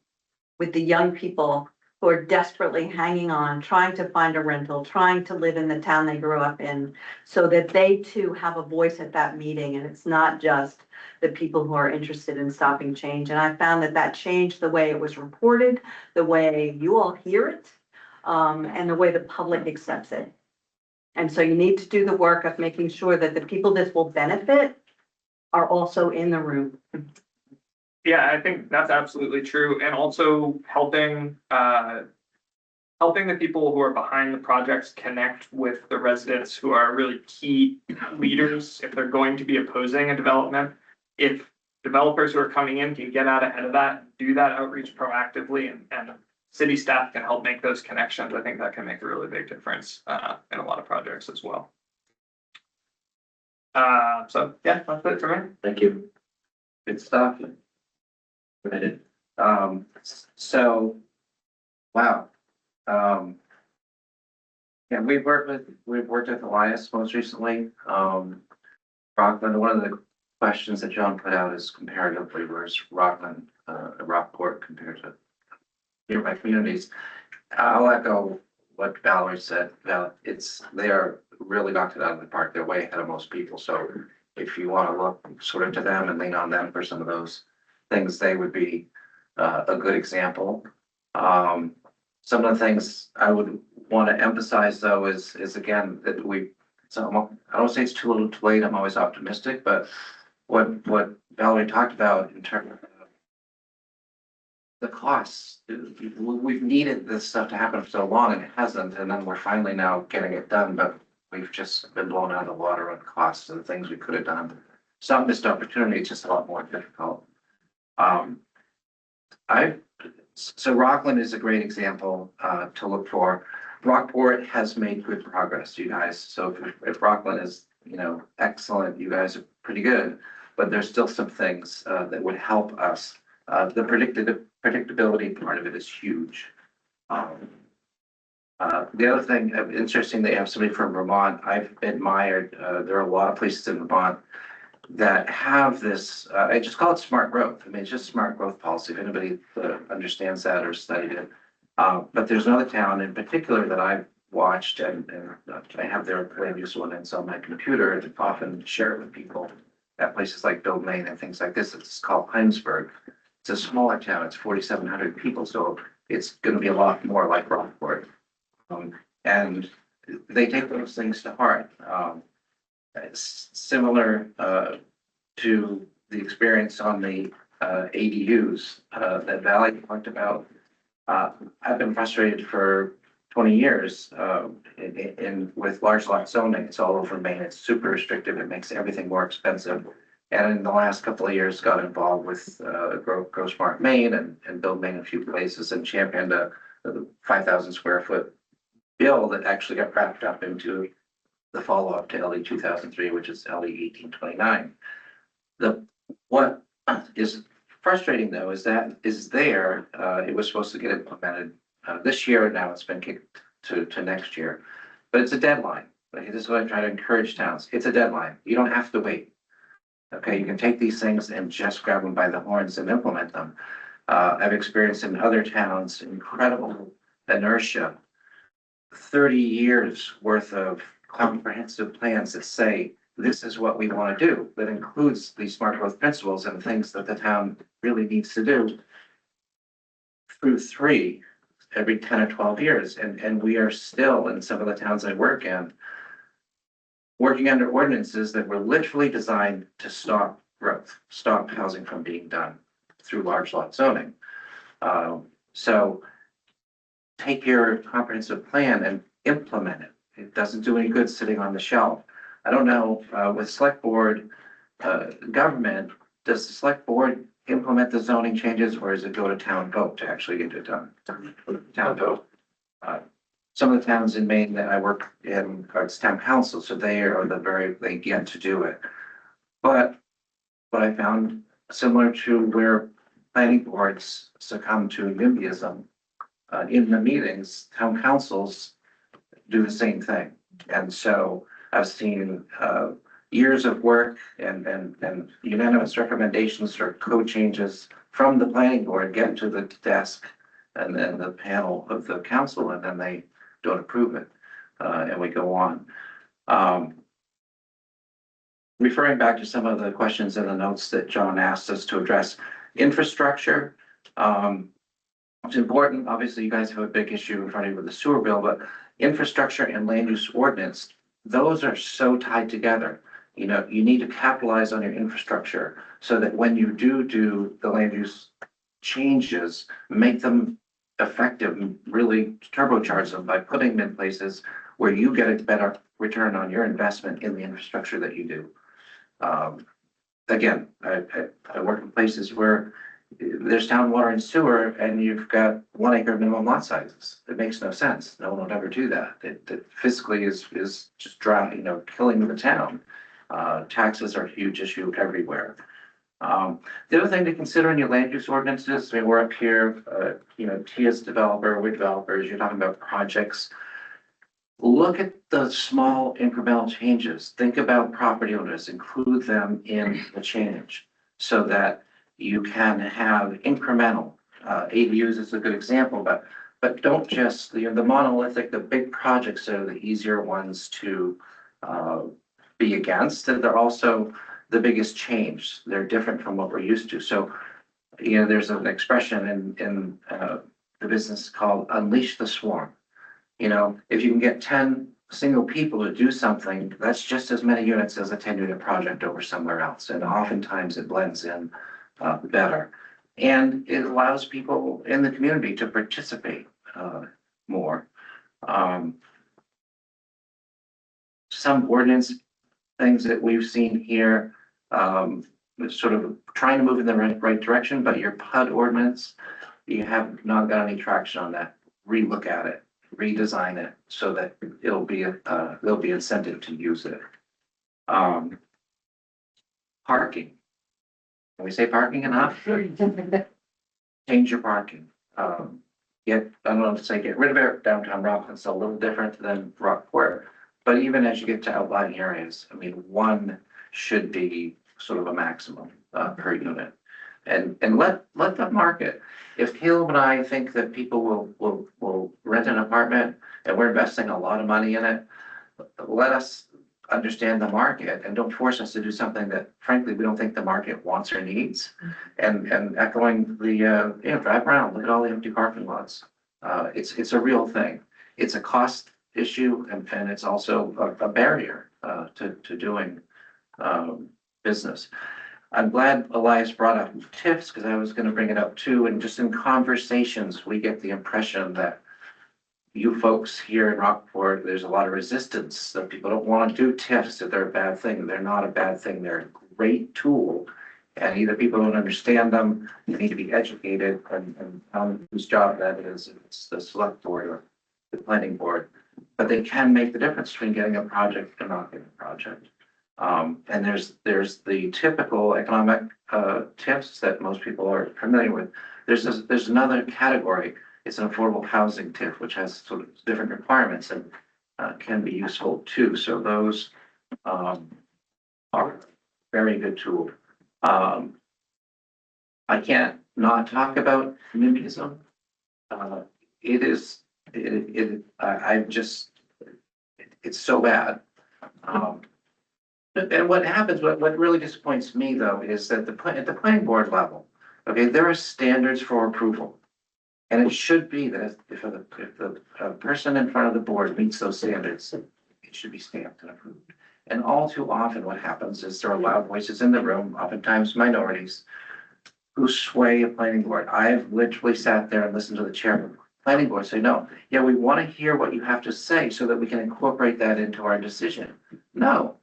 with the young people who are desperately hanging on, trying to find a rental, trying to live in the town they grew up in, so that they too have a voice at that meeting, and it's not just the people who are interested in stopping change. And I found that changed the way it was reported, the way you all hear it, and the way the public accepts it. And so you need to do the work of making sure that the people this will benefit are also in the room. Yeah, I think that's absolutely true. And also helping the people who are behind the projects connect with the residents who are really key leaders if they're going to be opposing a development. If developers who are coming in can get out ahead of that, do that outreach proactively, and city staff can help make those connections, I think that can make a really big difference in a lot of projects as well. So yeah, that's it for me. Thank you. Good stuff. Committed. So, wow. Yeah, we've worked with Elias most recently. Rockland, one of the questions that John put out is comparatively, where's Rockland, Rockport compared to nearby communities? I'll echo what Valerie said. They are really knocked it out of the park. They're way ahead of most people. So if you want to look sort of to them and lean on them for some of those things, they would be a good example. Some of the things I would want to emphasize though is again that I don't say it's too little too late. I'm always optimistic, but what Valerie talked about in terms of the costs, we've needed this stuff to happen for so long and it hasn't, and then we're finally now getting it done, but we've just been blown out of the water on costs and the things we could have done. Some missed opportunity, it's just a lot more difficult. So Rockland is a great example to look for. Rockport has made good progress, you guys. So if Rockland is, excellent, you guys are pretty good, but there's still some things that would help us. The predictability part of it is huge. The other thing, interesting, they have somebody from Vermont. I've admired, there are a lot of places in Vermont that have this, I just call it smart growth. I mean, it's just smart growth policy, if anybody understands that or studied it. But there's another town in particular that I've watched, and I have their land use ordinance on my computer and often share it with people at places like Build Maine and things like this. It's called Heinsberg. It's a smaller town, it's 4,700 people, so it's going to be a lot more like Rockport. And they take those things to heart. Similar to the experience on the ADUs that Valley talked about. I've been frustrated for 20 years with large lot zoning. It's all over Maine. It's super restrictive. It makes everything more expensive. And in the last couple of years, got involved with Grow Smart Maine and Build Maine a few places and championed a 5,000 square foot bill that actually got wrapped up into the follow-up to LE 2003, which is LE 1829. What is frustrating though is that it was supposed to get implemented this year, and now it's been kicked to next year. But it's a deadline. Like, this is what I try to encourage towns. It's a deadline. You don't have to wait. Okay, you can take these things and just grab them by the horns and implement them. I've experienced in other towns incredible inertia. 30 years worth of comprehensive plans that say, this is what we want to do. That includes the smart growth principles and things that the town really needs to do through 3 every 10 or 12 years. And we are still, in some of the towns I work in, working under ordinances that were literally designed to stop growth, stop housing from being done through large lot zoning. So take your comprehensive plan and implement it. It doesn't do any good sitting on the shelf. I don't know, with select board government, does the select board implement the zoning changes, or does it go to town vote to actually get it done? Town vote. Some of the towns in Maine that I work in, it's town council, so they get to do it. But what I found, similar to where planning boards succumb to NIMBYism, in the meetings, town councils do the same thing. And so I've seen years of work and unanimous recommendations or code changes from the planning board get to the desk and then the panel of the council, and then they don't approve it, and we go on. Referring back to some of the questions in the notes that John asked us to address, infrastructure, it's important. Obviously, you guys have a big issue in front of you with the sewer bill, but infrastructure and land use ordinance, those are so tied together. You know, you need to capitalize on your infrastructure so that when you do the land use changes, make them effective and really turbocharge them by putting them in places where you get a better return on your investment in the infrastructure that you do. Again, I work in places where there's town water and sewer and you've got 1 acre minimum lot sizes. It makes no sense. No one would ever do that. It physically is just drowning, killing the town. Taxes are a huge issue everywhere. The other thing to consider in your land use ordinances, I mean, we're up here, Tia's developer, we're developers, you're talking about projects. Look at the small incremental changes. Think about property owners, include them in the change so that you can have incremental. ADUs is a good example, but don't just, the monolithic, the big projects are the easier ones to be against, and they're also the biggest change. They're different from what we're used to. So, there's an expression in the business called unleash the swarm. If you can get 10 single people to do something, that's just as many units as a 10-unit project over somewhere else. And oftentimes it blends in better. And it allows people in the community to participate more. Some ordinance things that we've seen here, sort of trying to move in the right direction, but your PUD ordinance, you have not got any traction on that. Relook at it, redesign it so that there'll be incentive to use it. Parking. Can we say parking enough? Change your parking. I don't know to say get rid of it. Downtown Rockland's a little different than Rockport, but even as you get to outlying areas, I mean, 1 should be sort of a maximum per unit. And let the market. If Caleb and I think that people will rent an apartment and we're investing a lot of money in it, let us understand the market and don't force us to do something that frankly we don't think the market wants or needs. And echoing the drive around, look at all the empty parking lots. It's a real thing. It's a cost issue and it's also a barrier to doing business. I'm glad Elias brought up TIFs because I was going to bring it up too. And just in conversations, we get the impression that you folks here in Rockport, there's a lot of resistance that people don't want to do TIFs, that they're a bad thing. They're not a bad thing. They're a great tool. And either people don't understand them, they need to be educated, and whose job that is, if it's the select board or the planning board. But they can make the difference between getting a project and not getting a project. And there's the typical economic TIFs that most people are familiar with. There's another category. It's an affordable housing TIF, which has sort of different requirements. And can be useful too. So those are a very good tool. I can't not talk about NIMBYism. It is, it's so bad. And what happens, what really disappoints me though, is that at the planning board level, okay, there are standards for approval. And it should be that if the person in front of the board meets those standards, it should be stamped and approved. And all too often what happens is there are loud voices in the room, oftentimes minorities, who sway a planning board. I've literally sat there and listened to the chair of the planning board say, no, yeah, we want to hear what you have to say so that we can incorporate that into our decision. No,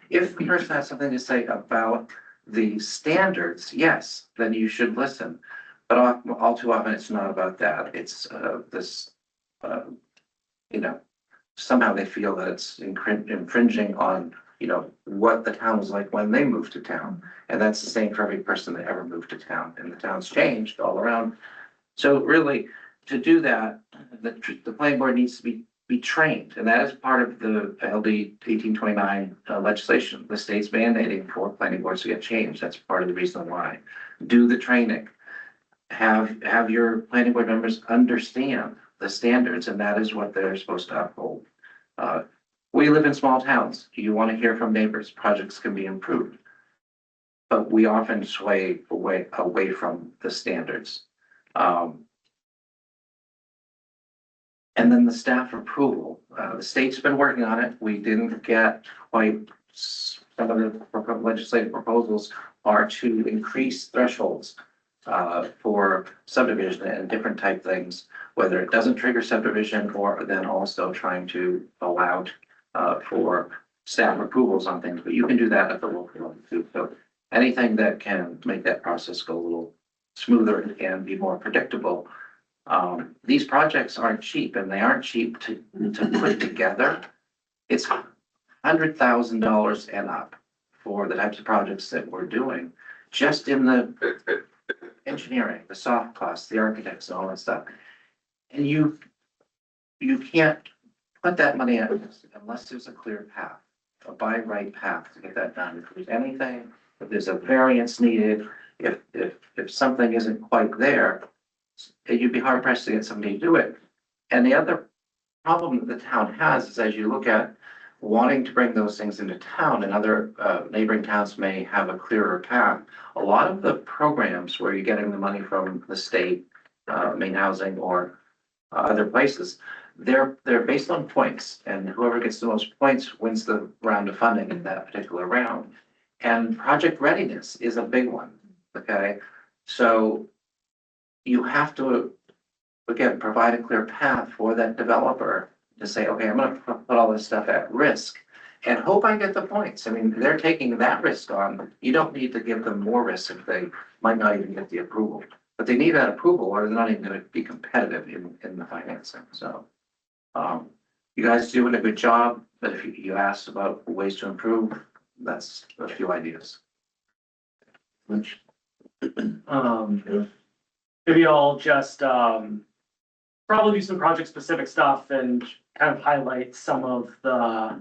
if the person has something to say about the standards, yes, then you should listen. But all too often, it's not about that. It's somehow they feel that it's infringing on, what the town was like when they moved to town. And that's the same for every person that ever moved to town. And the town's changed all around. So really, to do that, the planning board needs to be trained. And that is part of the LD 1829 legislation. The state's mandating for planning boards to get changed. That's part of the reason why. Do the training. Have your planning board members understand the standards, and that is what they're supposed to uphold. We live in small towns. You want to hear from neighbors. Projects can be improved, but we often sway away from the standards. And then the staff approval. The state's been working on it. We didn't get quite some of the legislative proposals are to increase thresholds for subdivision and different type things, whether it doesn't trigger subdivision or then also trying to allow for staff approvals on things, but you can do that at the local level too. So anything that can make that process go a little smoother and be more predictable. These projects aren't cheap, and they aren't cheap to put together. It's $100,000 and up for the types of projects that we're doing, just in the engineering, the soft costs, the architects, and all that stuff. And you can't put that money in unless there's a clear path, a by right path to get that done. If there's anything, if there's a variance needed, if something isn't quite there, you'd be hard pressed to get somebody to do it. And the other problem that the town has is as you look at wanting to bring those things into town, and other neighboring towns may have a clearer path. A lot of the programs where you're getting the money from the state, main housing, or other places, they're based on points, and whoever gets the most points wins the round of funding in that particular round. And project readiness is a big one. Okay, so you have to again provide a clear path for that developer to say, okay, I'm going to put all this stuff at risk and hope I get the points. I mean, they're taking that risk on. You don't need to give them more risk if they might not even get the approval, but they need that approval or they're not even going to be competitive in the financing. So you guys doing a good job, but if you asked about ways to improve, that's a few ideas. Maybe I'll just probably do some project specific stuff and kind of highlight some of what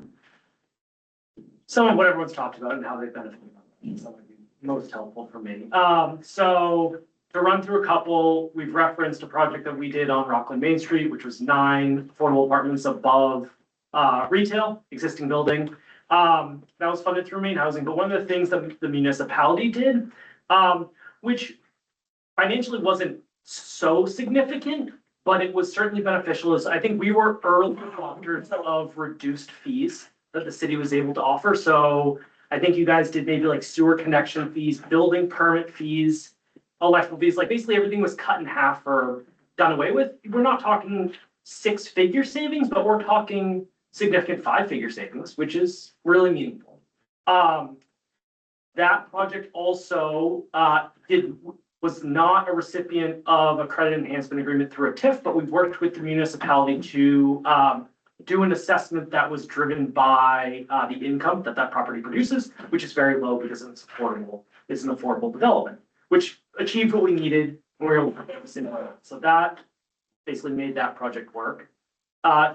everyone's talked about and how they've benefited. Some of the most helpful for me. So to run through a couple, we've referenced a project that we did on Rockland Main Street, which was 9 affordable apartments above retail, existing building. That was funded through Main Housing, but one of the things that the municipality did, which financially wasn't so significant, but it was certainly beneficial, is I think we were early adopters of reduced fees that the city was able to offer. So I think you guys did maybe like sewer connection fees, building permit fees, electrical fees, like basically everything was cut in half or done away with. We're not talking 6-figure savings, but we're talking significant 5-figure savings, which is really meaningful. That project also was not a recipient of a credit enhancement agreement through a TIF, but we've worked with the municipality to do an assessment that was driven by the income that property produces, which is very low because it's affordable. It's an affordable development, which achieved what we needed. So that basically made that project work.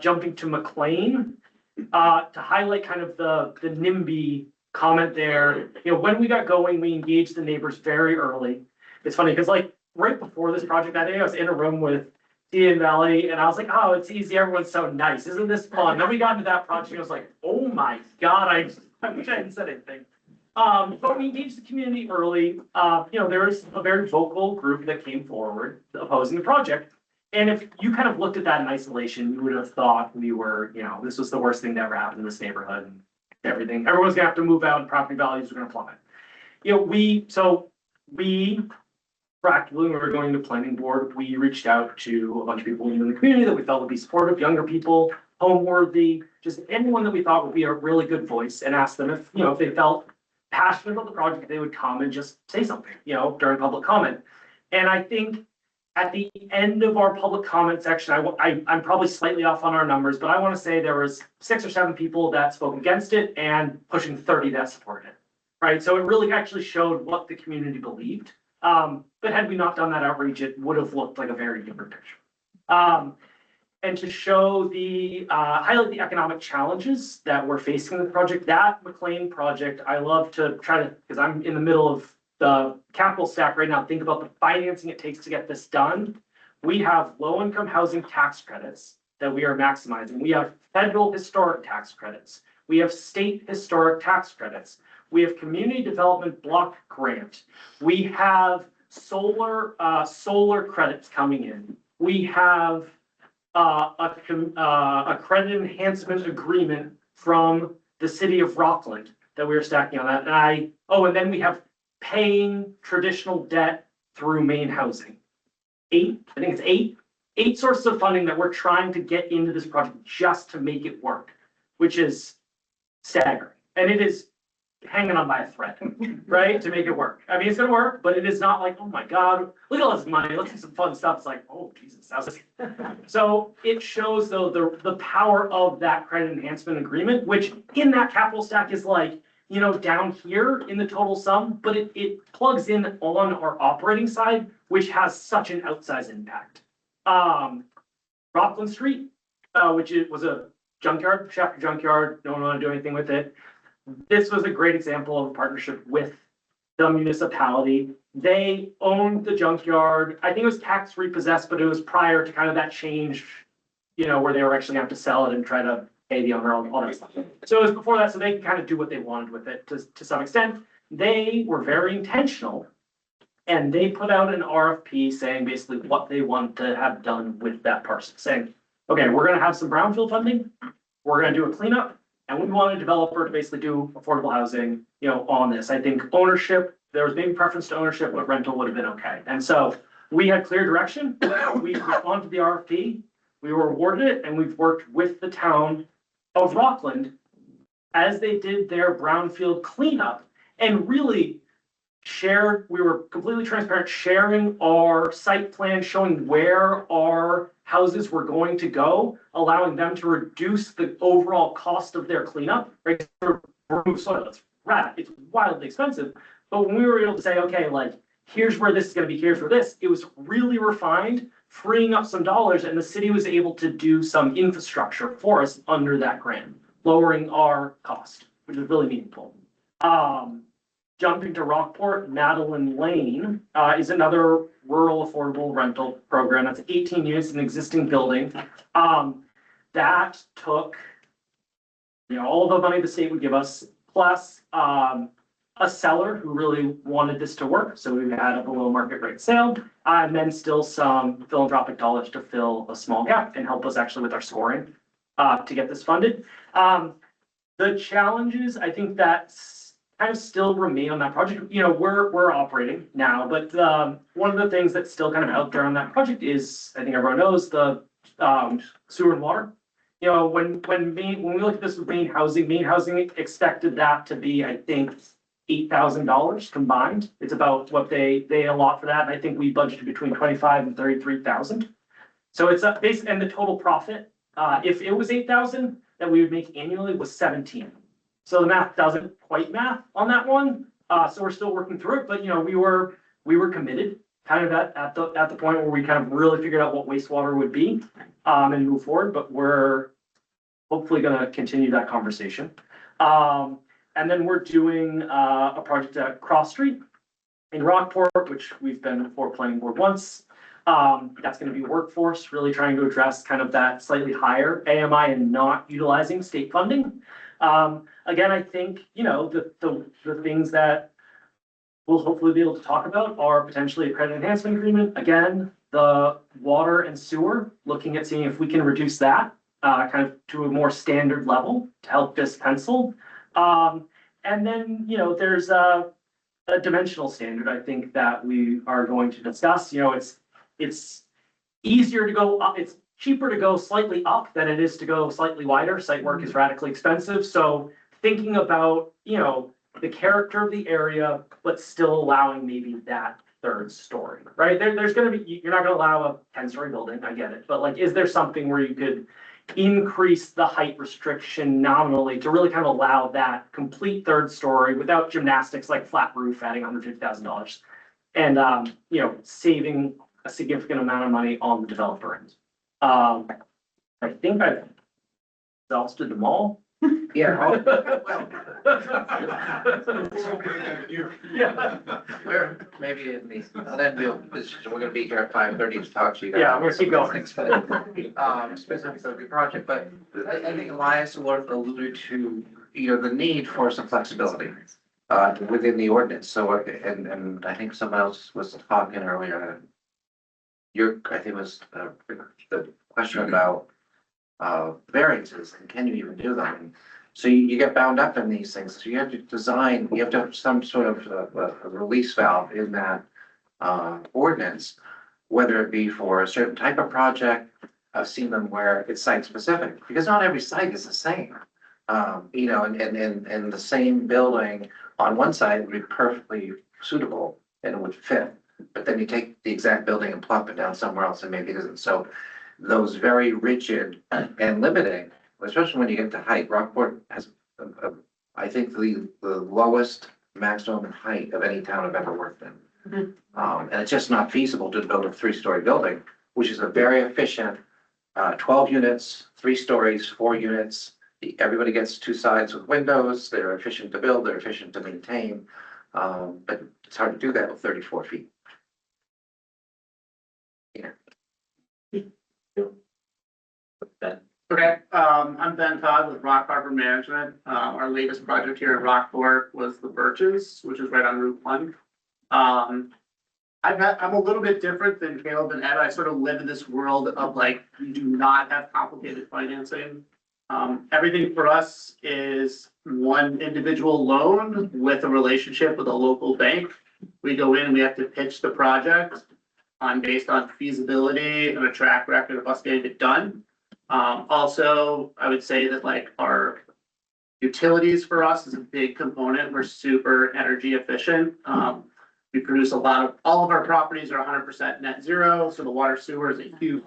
Jumping to McLean, to highlight kind of the NIMBY comment there, when we got going, we engaged the neighbors very early. It's funny because like right before this project that day, I was in a room with Ian Valley and I was like, oh, it's easy. Everyone's so nice. Isn't this fun? Then we got into that project. I was like, oh my God, I wish I hadn't said anything. But we engaged the community early. There was a very vocal group that came forward opposing the project. And if you kind of looked at that in isolation, you would have thought we were, this was the worst thing that ever happened in this neighborhood and everything. Everyone's gonna have to move out and property values are gonna plummet. We practically, when we were going to planning board, we reached out to a bunch of people in the community that we felt would be supportive, younger people, home-worthy, just anyone that we thought would be a really good voice, and asked them if they felt passionate about the project, they would come and just say something, during public comment. And I think at the end of our public comment section, I'm probably slightly off on our numbers, but I want to say there was 6 or 7 people that spoke against it and pushing 30 that supported it, right? So it really actually showed what the community believed. But had we not done that outreach, it would have looked like a very different picture. And to show highlight the economic challenges that we're facing with the project, that McLean project, I love to try to, because I'm in the middle of the capital stack right now, think about the financing it takes to get this done. We have low-income housing tax credits that we are maximizing. We have federal historic tax credits. We have state historic tax credits. We have community development block grant. We have solar credits coming in. We have a credit enhancement agreement from the city of Rockland that we are stacking on that. And then we have paying traditional debt through Maine Housing. I think it's eight sources of funding that we're trying to get into this project just to make it work, which is staggering. And it is hanging on by a thread, right? To make it work. I mean, it's gonna work, but it is not like, oh my God, look at all this money, let's do some fun stuff. It's like, oh Jesus. So it shows though the power of that credit enhancement agreement, which in that capital stack is like, down here in the total sum, but it plugs in on our operating side, which has such an outsized impact. Rockland Street, which was a junkyard, Shafter junkyard, no one wanted to do anything with it. This was a great example of a partnership with the municipality. They owned the junkyard. I think it was tax repossessed, but it was prior to kind of that change, where they were actually gonna have to sell it and try to pay the owner, all that stuff. So it was before that, so they could kind of do what they wanted with it to some extent. They were very intentional and they put out an RFP saying basically what they want to have done with that parcel, saying, okay, we're gonna have some brownfield funding, we're gonna do a cleanup, and we want a developer to basically do affordable housing, on this. I think ownership, there was maybe preference to ownership, but rental would have been okay. And so we had clear direction. We responded to the RFP, we were awarded it, and we've worked with the town of Rockland as they did their brownfield cleanup and really we were completely transparent, sharing our site plan, showing where our houses were going to go, allowing them to reduce the overall cost of their cleanup, right? Remove soil, it's wildly expensive. But when we were able to say, okay, like, here's where this is gonna be, here's where this, it was really refined, freeing up some dollars, and the city was able to do some infrastructure for us under that grant, lowering our cost, which is really meaningful. Jumping to Rockport, Madeline Lane is another rural affordable rental program. That's 18 units in an existing building. That took, all the money the state would give us, plus a seller who really wanted this to work. So we had a below market rate sale, and then still some philanthropic dollars to fill a small gap and help us actually with our scoring to get this funded. The challenges, I think that's kind of still remain on that project. We're operating now, but one of the things that's still kind of out there on that project is, I think everyone knows, the sewer and water. When we look at this with Maine Housing expected that to be, I think, $8,000 combined. It's about what they allot for that. And I think we budgeted between 25 and 33,000. So it's a base, and the total profit, if it was 8,000 that we would make annually, was 17. So the math doesn't quite math on that one. So we're still working through it, but we were committed kind of at the point where we kind of really figured out what wastewater would be and move forward, but we're hopefully gonna continue that conversation. And then we're doing a project at Cross Street in Rockport, which we've been before planning board once. That's gonna be workforce, really trying to address kind of that slightly higher AMI and not utilizing state funding. Again, I think, you know, the things that we'll hopefully be able to talk about are potentially a credit enhancement agreement. Again, the water and sewer, looking at seeing if we can reduce that kind of to a more standard level to help this pencil. And then, you know, there's a dimensional standard, I think, that we are going to discuss. You know, it's easier to go up, it's cheaper to go slightly up than it is to go slightly wider. Site work is radically expensive. So thinking about, you know, the character of the area, but still allowing maybe that third story, right? There's gonna be, you're not gonna allow a 10-story building, I get it. But like, is there something where you could increase the height restriction nominally to really kind of allow that complete third story without gymnastics like flat roof adding $150,000 and, you know, saving a significant amount of money on the developer end. I think I've exhausted them all. Yeah. Yeah. Maybe in the, then we're gonna be here at 5:30 to talk to you guys. Yeah, we're gonna keep going. Specifics of the project, but I think Elias alluded to, you know, the need for some flexibility within the ordinance. So, and I think someone else was talking earlier. I think it was the question about variances and can you even do them? And so you get bound up in these things. So you have to design, you have to have some sort of a release valve in that ordinance, whether it be for a certain type of project. I've seen them where it's site specific, because not every site is the same. You know, and the same building on one side would be perfectly suitable and it would fit. But then you take the exact building and plop it down somewhere else and maybe it isn't. So those very rigid and limiting, especially when you get to height, Rockport has, I think, the lowest maximum height of any town I've ever worked in. And it's just not feasible to build a 3-story building, which is a very efficient 12 units, 3 stories, 4 units. Everybody gets 2 sides with windows. They're efficient to build, they're efficient to maintain. But it's hard to do that with 34 feet. Okay, I'm Ben Todd with Rock Harbor Management. Our latest project here in Rockport was the Birches, which is right on Route 1. I'm a little bit different than Caleb and Ed. I sort of live in this world of like, we do not have complicated financing. Everything for us is one individual loan with a relationship with a local bank. We go in and we have to pitch the project based on feasibility and a track record of us getting it done. Also, I would say that like our utilities for us is a big component. We're super energy efficient. We produce all of our properties are 100% net zero. So the water sewer is a huge.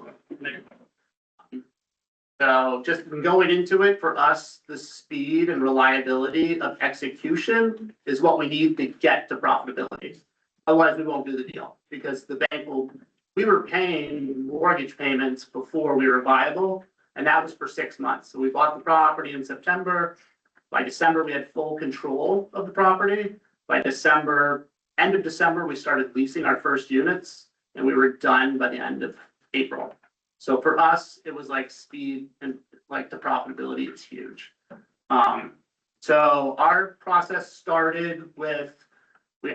So just going into it for us, the speed and reliability of execution is what we need to get to profitability. Otherwise we won't do the deal because the bank we were paying mortgage payments before we were viable. And that was for 6 months. So we bought the property in September. By December, we had full control of the property. By December, end of December, we started leasing our first units and we were done by the end of April. So for us, it was like speed and like the profitability is huge. So our process started with,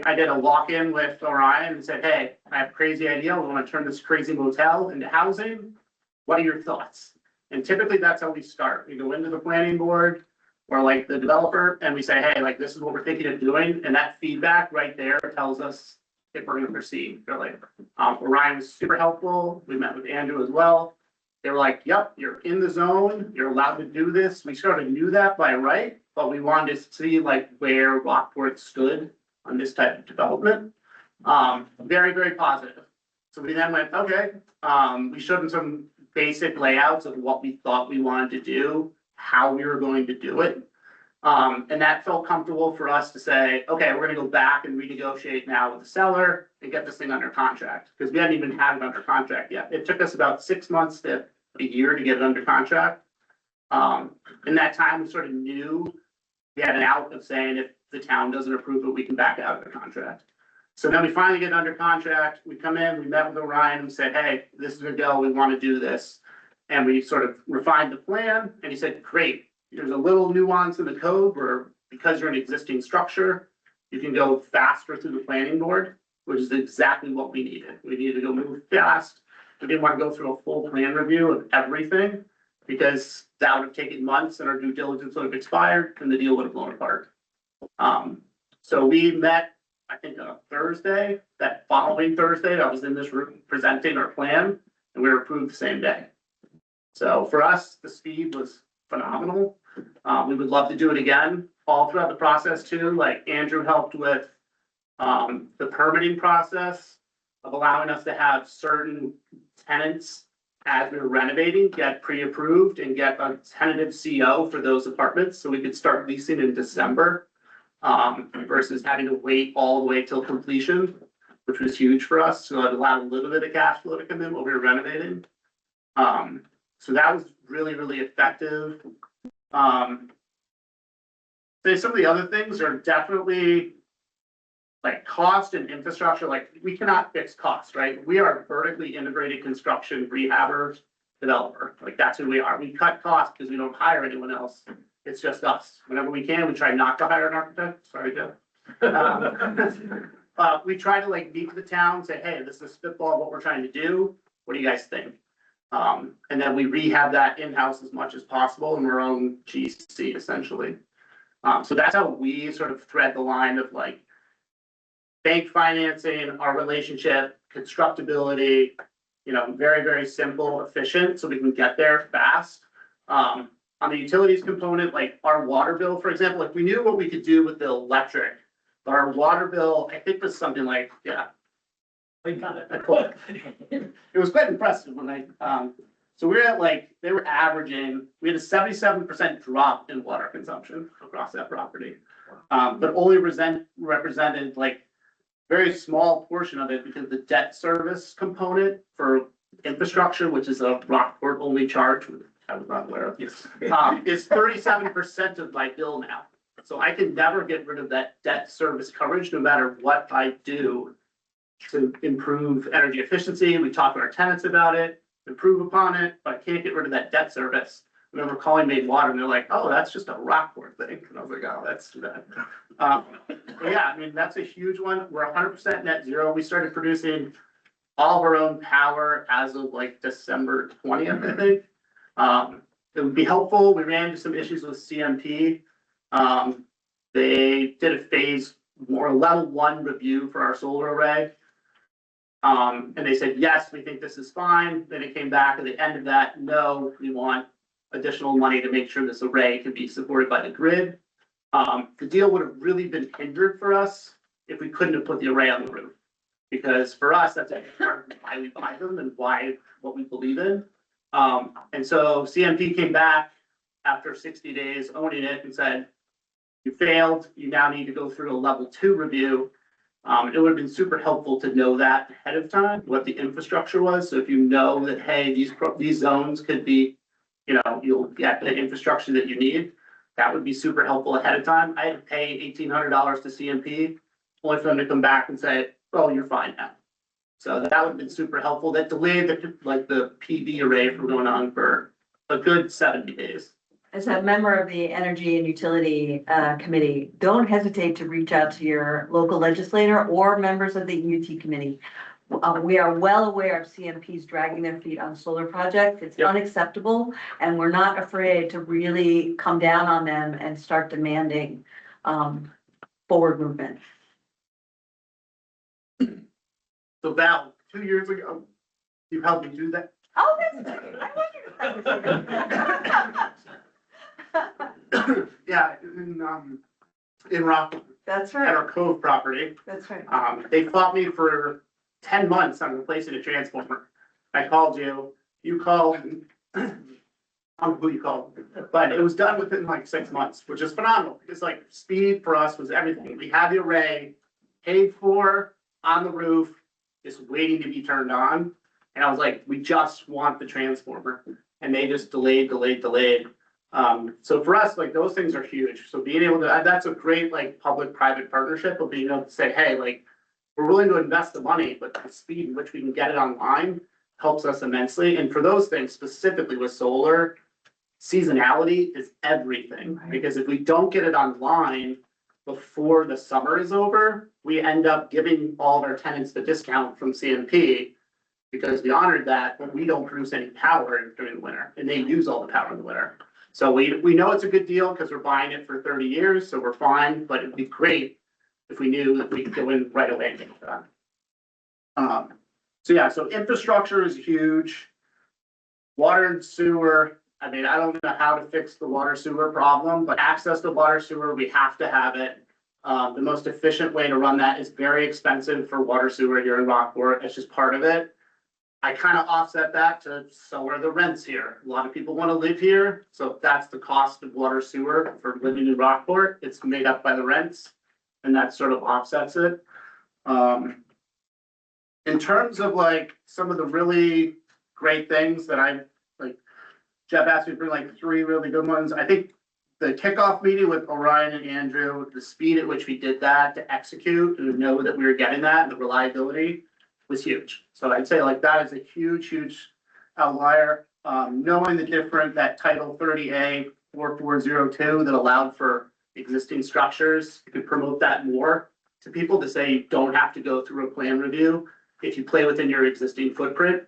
I did a walk-in with Orion and said, hey, I have a crazy idea. We want to turn this crazy motel into housing. What are your thoughts? And typically that's how we start. We go into the planning board or like the developer and we say, hey, like this is what we're thinking of doing. And that feedback right there tells us if we're going to proceed. They're like, Orion was super helpful. We met with Andrew as well. They were like, yep, you're in the zone. You're allowed to do this. We sort of knew that by right, but we wanted to see like where Rockport stood on this type of development. Very, very positive. So we then went, okay, we showed them some basic layouts of what we thought we wanted to do, how we were going to do it. And that felt comfortable for us to say, okay, we're gonna go back and renegotiate now with the seller and get this thing under contract. Because we hadn't even had it under contract yet. It took us about 6 months to a year to get it under contract. In that time, we sort of knew we had an out of saying if the town doesn't approve it, we can back out of the contract. So then we finally get under contract, we come in, we met with Orion, we said, hey, this is a go, we want to do this. And we sort of refined the plan, and he said, great, there's a little nuance in the code where, because you're an existing structure, you can go faster through the planning board, which is exactly what we needed. We needed to go move fast. We didn't want to go through a full plan review of everything, because that would have taken months and our due diligence would have expired and the deal would have blown apart. So we met, I think, on a Thursday, that following Thursday, I was in this room presenting our plan, and we were approved the same day. So for us, the speed was phenomenal. We would love to do it again, all throughout the process too, like Andrew helped with the permitting process of allowing us to have certain tenants as we were renovating, get pre-approved and get a tentative CO for those apartments, so we could start leasing in December. Versus having to wait all the way till completion, which was huge for us. So it allowed a little bit of cash flow to come in while we were renovating. So that was really, really effective. So some of the other things are definitely like cost and infrastructure. Like we cannot fix costs, right? We are a vertically integrated construction rehabber developer. Like that's who we are. We cut costs because we don't hire anyone else. It's just us. Whenever we can, we try not to hire an architect. Sorry, Jeff. We try to like meet with the town, say, hey, this is spitball what we're trying to do. What do you guys think? And then we rehab that in-house as much as possible in our own GC essentially. So that's how we sort of thread the line of like bank financing, our relationship, constructability, you know, very, very simple, efficient, so we can get there fast. On the utilities component, like our water bill, for example, like we knew what we could do with the electric, but our water bill, I think was something like, yeah. We got it. It was quite impressive when so we were at like, they were averaging, we had a 77% drop in water consumption across that property. But only represented like very small portion of it because the debt service component for infrastructure, which is a Rockport only charge, I was not aware of, is 37% of my bill now. So I can never get rid of that debt service coverage, no matter what I do to improve energy efficiency. We talk to our tenants about it, improve upon it, but I can't get rid of that debt service. I remember calling Maine Water and they're like, oh, that's just a Rockport thing. And I was like, oh, that's too bad. But yeah, I mean, that's a huge one. We're 100% net zero. We started producing all of our own power as of like December 20th, I think. It would be helpful. We ran into some issues with CMP. They did a phase more level 1 review for our solar array. And they said, yes, we think this is fine. Then it came back at the end of that, no, we want additional money to make sure this array can be supported by the grid. The deal would have really been hindered for us if we couldn't have put the array on the roof. Because for us, that's actually part of why we buy them and why what we believe in. And so CMP came back after 60 days owning it and said, you failed, you now need to go through a level 2 review. It would have been super helpful to know that ahead of time, what the infrastructure was. So if you know that, hey, these zones could be, you know, you'll get the infrastructure that you need, that would be super helpful ahead of time. I had to pay $1,800 to CMP, only for them to come back and say, oh, you're fine now. So that would have been super helpful. That delayed the PV array from going on for a good 70 days. As a member of the Energy and Utility Committee, don't hesitate to reach out to your local legislator or members of the UT committee. We are well aware of CMPs dragging their feet on solar projects. It's unacceptable, and we're not afraid to really come down on them and start demanding forward movement. So Val, 2 years ago, you helped me do that. Oh, that's okay. I wondered. Yeah, in Rockland. That's At right. our Cove property. That's right. They fought me for 10 months on replacing a transformer. I called you, you called, I don't know who you called, but it was done within like 6 months, which is phenomenal. Because like speed for us was everything. We had the array paid for on the roof, just waiting to be turned on. And I was like, we just want the transformer. And they just delayed. So for us, like, those things are huge. So being able to, that's a great, like, public-private partnership of being able to say, hey, like, we're willing to invest the money, but the speed in which we can get it online helps us immensely. And for those things, specifically with solar, seasonality is everything. Because if we don't get it online before the summer is over, we end up giving all of our tenants the discount from CMP because we honored that, but we don't produce any power during the winter, and they use all the power in the winter. So we know it's a good deal because we're buying it for 30 years, so we're fine, but it'd be great if we knew that we could go in right away and get it done. So yeah, so infrastructure is huge. Water and sewer, I mean, I don't know how to fix the water sewer problem, but access to water sewer, we have to have it. The most efficient way to run that is very expensive for water sewer here in Rockport. It's just part of it. I kind of offset that to so are the rents here. A lot of people want to live here. So if that's the cost of water sewer for living in Rockport, it's made up by the rents. And that sort of offsets it. In terms of like some of the really great things that I've like, Jeff asked me for like 3 really good ones. I think the kickoff meeting with Orion and Andrew, the speed at which we did that to execute and know that we were getting that and the reliability was huge. So I'd say like that is a huge, huge outlier. Knowing the different, that Title 30A 4402 that allowed for existing structures, you could promote that more to people to say you don't have to go through a plan review if you play within your existing footprint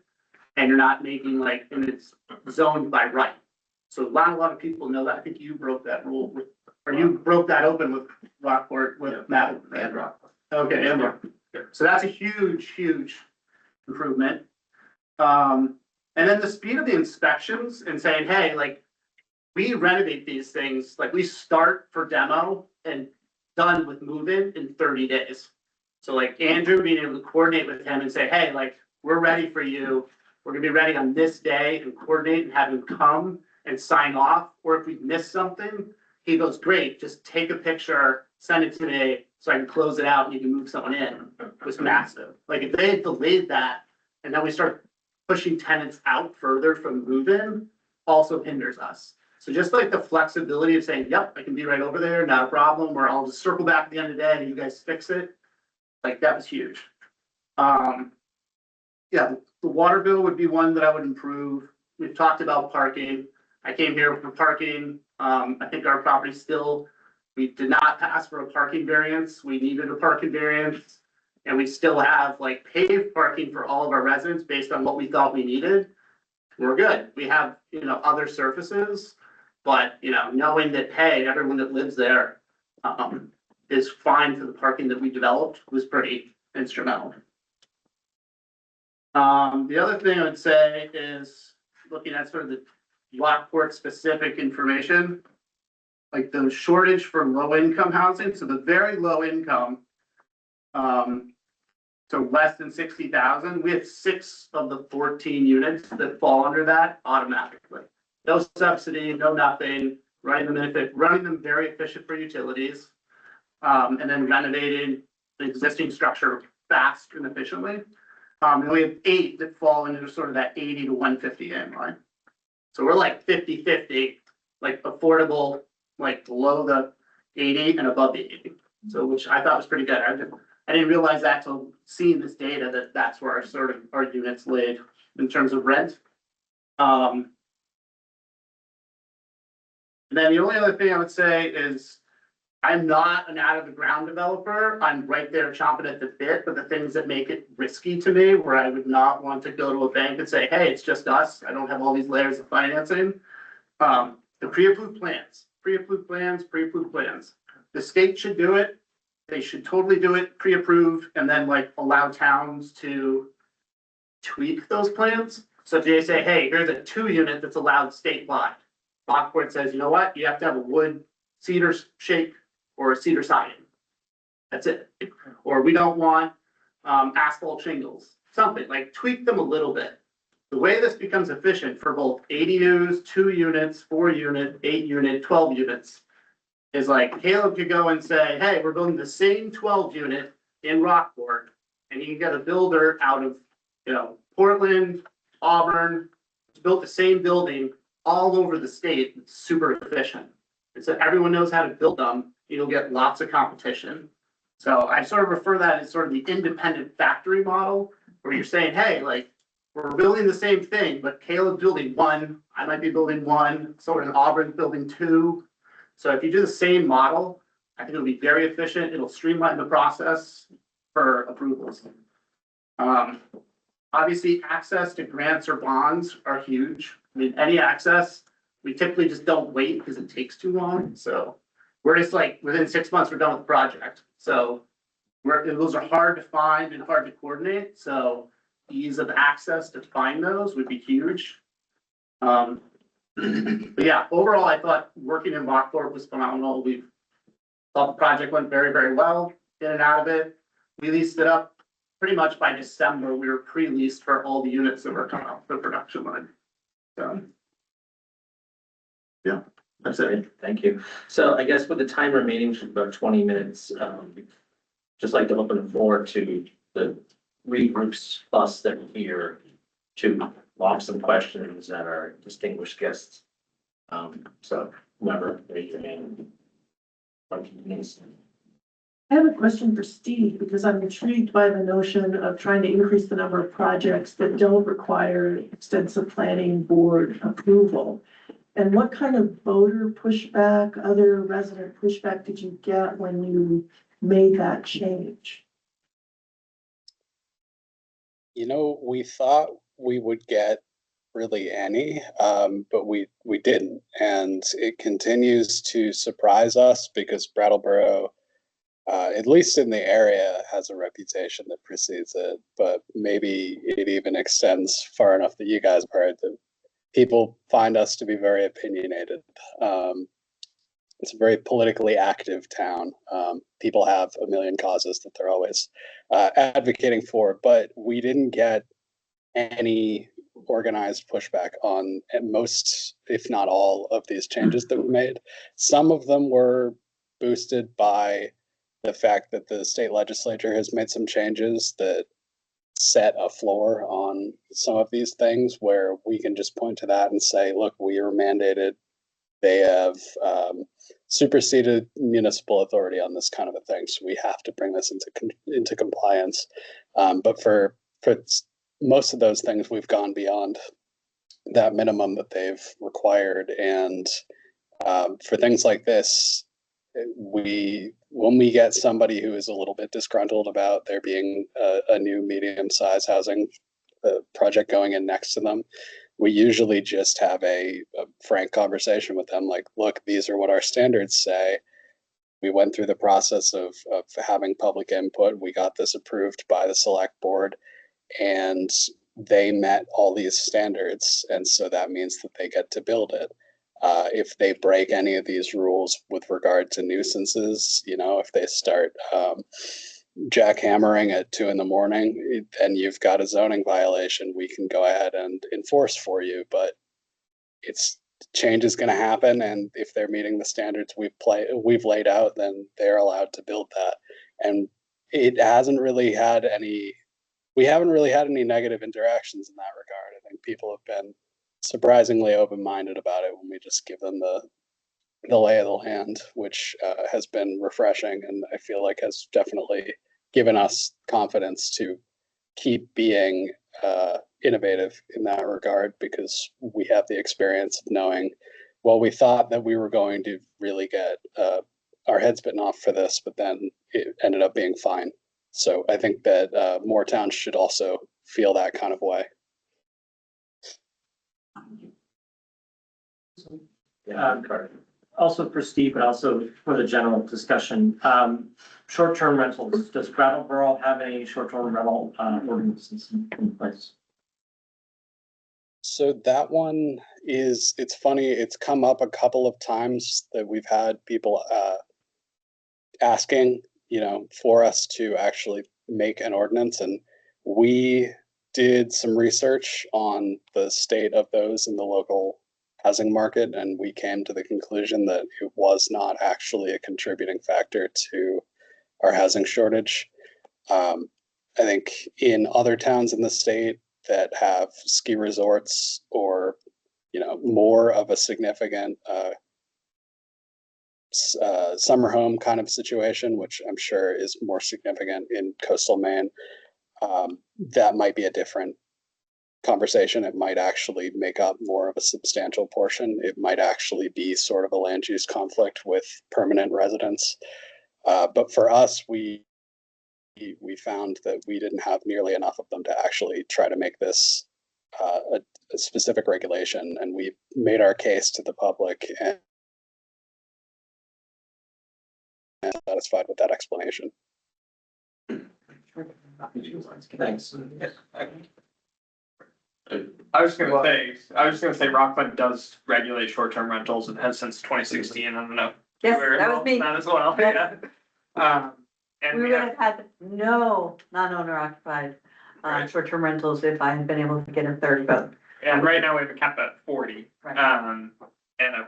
and you're not making like, and it's zoned by right. So not a lot of people know that. I think you broke that rule with, or you broke that open with Rockport with Matt. And Rockport. Okay, and Rockport. So that's a huge, huge improvement. And then the speed of the inspections and saying, hey, like, we renovate these things, like we start for demo and done with move-in in 30 days. So like Andrew being able to coordinate with him and say, hey, like, we're ready for you. We're gonna be ready on this day and coordinate and have him come and sign off. Or if we miss something, he goes, great, just take a picture, send it to me so I can close it out and you can move someone in. It was massive. Like if they had delayed that and then we start pushing tenants out further from move-in, also hinders us. So just like the flexibility of saying, yep, I can be right over there, not a problem, or I'll just circle back at the end of the day and you guys fix it. Like that was huge. Yeah, the water bill would be one that I would improve. We've talked about parking. I came here for parking. I think our property still, we did not pass for a parking variance. We needed a parking variance. And we still have like paved parking for all of our residents based on what we thought we needed. We're good. We have, you know, other surfaces, but you know, knowing that, hey, everyone that lives there is fine for the parking that we developed was pretty instrumental. The other thing I would say is looking at sort of the Lockport specific information, like the shortage for low income housing. So the very low income, so less than 60,000, we have 6 of the 14 units that fall under that automatically. No subsidy, no nothing, running them very efficient for utilities, and then renovating the existing structure fast and efficiently. And we have 8 that fall into sort of that 80 to 150 AM line. So we're like 50-50, like affordable, like below the 80 and above the 80. So which I thought was pretty good. I didn't realize that till seeing this data that that's where our sort of our units laid in terms of rent. And then the only other thing I would say is I'm not an out of the ground developer. I'm right there chomping at the bit, but the things that make it risky to me, where I would not want to go to a bank and say, hey, it's just us. I don't have all these layers of financing. The pre-approved plans. The state should do it. They should totally do it, pre-approved, and then like allow towns to tweak those plans. So if they say, hey, here's a 2 unit that's allowed statewide. Lockport says, you know what? You have to have a wood cedar shake or a cedar siding. That's it. Or we don't want asphalt shingles. Something like tweak them a little bit. The way this becomes efficient for both ADUs, 2 units, 4 unit, 8 unit, 12 units is like Caleb could go and say, hey, we're building the same 12 unit in Rockport, and you can get a builder out of, you know, Portland, Auburn, built the same building all over the state, it's super efficient. And so everyone knows how to build them, you'll get lots of competition. So I sort of refer that as sort of the independent factory model, where you're saying, hey, like, we're building the same thing, but Caleb's building one, I might be building one, someone in Auburn's building two. So if you do the same model, I think it'll be very efficient, it'll streamline the process for approvals. Obviously, access to grants or bonds are huge. I mean, any access, we typically just don't wait because it takes too long. So we're just like, within 6 months, we're done with the project. So those are hard to find and hard to coordinate. So ease of access to find those would be huge. But yeah, overall, I thought working in Rockport was phenomenal. We thought the project went very, very well, in and out of it. We leased it up pretty much by December. We were pre-leased for all the units that were coming off the production line. So yeah, that's it. Thank you. So I guess with the time remaining, which is about 20 minutes, just like to open the floor to the three groups plus that are here to lob some questions at our distinguished guests. So whoever, raise your hand. I have a question for Steve, because I'm intrigued by the notion of trying to increase the number of projects that don't require extensive planning board approval. And what kind of voter pushback, other resident pushback did you get when you made that change? You know, we thought we would get really any, but we didn't. And it continues to surprise us because Brattleboro, at least in the area, has a reputation that precedes it, but maybe it even extends far enough that you guys have heard that people find us to be very opinionated. It's a very politically active town. People have a million causes that they're always advocating for, but we didn't get any organized pushback on most, if not all, of these changes that we made. Some of them were boosted by the fact that the state legislature has made some changes that set a floor on some of these things where we can just point to that and say, look, we are mandated. They have superseded municipal authority on this kind of a thing. So we have to bring this into compliance. But for most of those things, we've gone beyond that minimum that they've required. And for things like this, when we get somebody who is a little bit disgruntled about there being a new medium-sized housing project going in next to them, we usually just have a frank conversation with them, like, look, these are what our standards say. We went through the process of having public input. We got this approved by the select board, and they met all these standards. And so that means that they get to build it. If they break any of these rules with regard to nuisances, you know, if they start jackhammering at 2 a.m, then you've got a zoning violation. We can go ahead and enforce for you, but change is going to happen. And if they're meeting the standards we've laid out, then they're allowed to build that. And we haven't really had any negative interactions in that regard. I think people have been surprisingly open-minded about it when we just give them the lay of the land, which has been refreshing, and I feel like has definitely given us confidence to keep being innovative in that regard, because we have the experience of knowing, well, we thought that we were going to really get our heads bitten off for this, but then it ended up being fine. So I think that more towns should also feel that kind of way. Also for Steve, but also for the general discussion, short-term rentals, does Brattleboro have any short-term rental ordinances in place? So that one it's funny, it's come up a couple of times that we've had people asking, you know, for us to actually make an ordinance, and we did some research on the state of those in the local housing market, and we came to the conclusion that it was not actually a contributing factor to our housing shortage. I think in other towns in the state that have ski resorts or more of a significant summer home kind of situation, which I'm sure is more significant in coastal Maine, that might be a different conversation. It might actually make up more of a substantial portion. It might actually be sort of a land use conflict with permanent residents. But for us, we found that we didn't have nearly enough of them to actually try to make this a specific regulation, and we made our case to the public and satisfied with that explanation. Thanks. I was just gonna say Rockland does regulate short-term rentals. It has since 2016. I don't know. Yes, We're that was involved me. in that as well. Yeah. And We we would have, have had no non-owner occupied, Right. short-term rentals if I had been able to get a third vote. and right now we have a cap at 40. Right. And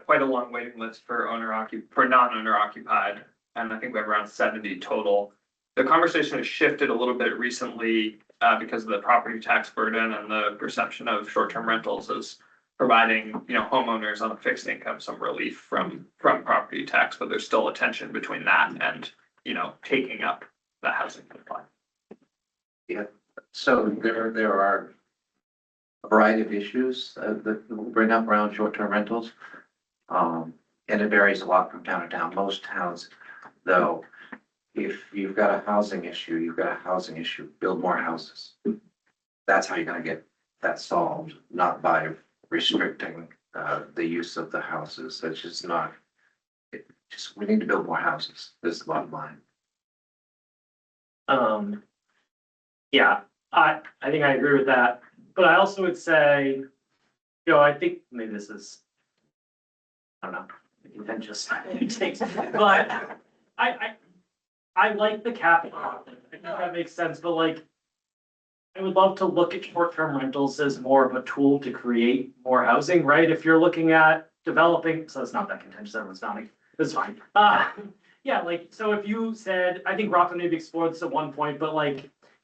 quite a long waiting list for non-owner occupied. And I think we have around 70 total. The conversation has shifted a little bit recently, because of the property tax burden and the perception of short-term rentals as providing, homeowners on a fixed income some relief from property tax, but there's still a tension between that and, taking up the housing supply. Yeah, so there are a variety of issues that we'll bring up around short-term rentals. And it varies a lot from town to town. Most towns, though, if you've got a housing issue, you've got a housing issue, build more houses. That's how you're gonna get that solved, not by restricting the use of the houses. That's just not, we need to build more houses. This is the bottom line. Yeah, I think I agree with that, but I also would say, I think maybe this is, I don't know, contentious, but I like the cap. I think that makes sense, but I would love to look at short-term rentals as more of a tool to create more housing, right? If you're looking at developing, so it's not that contentious, everyone's nodding, it's fine. Yeah, so if you said, I think Rockland maybe explored this at one point, but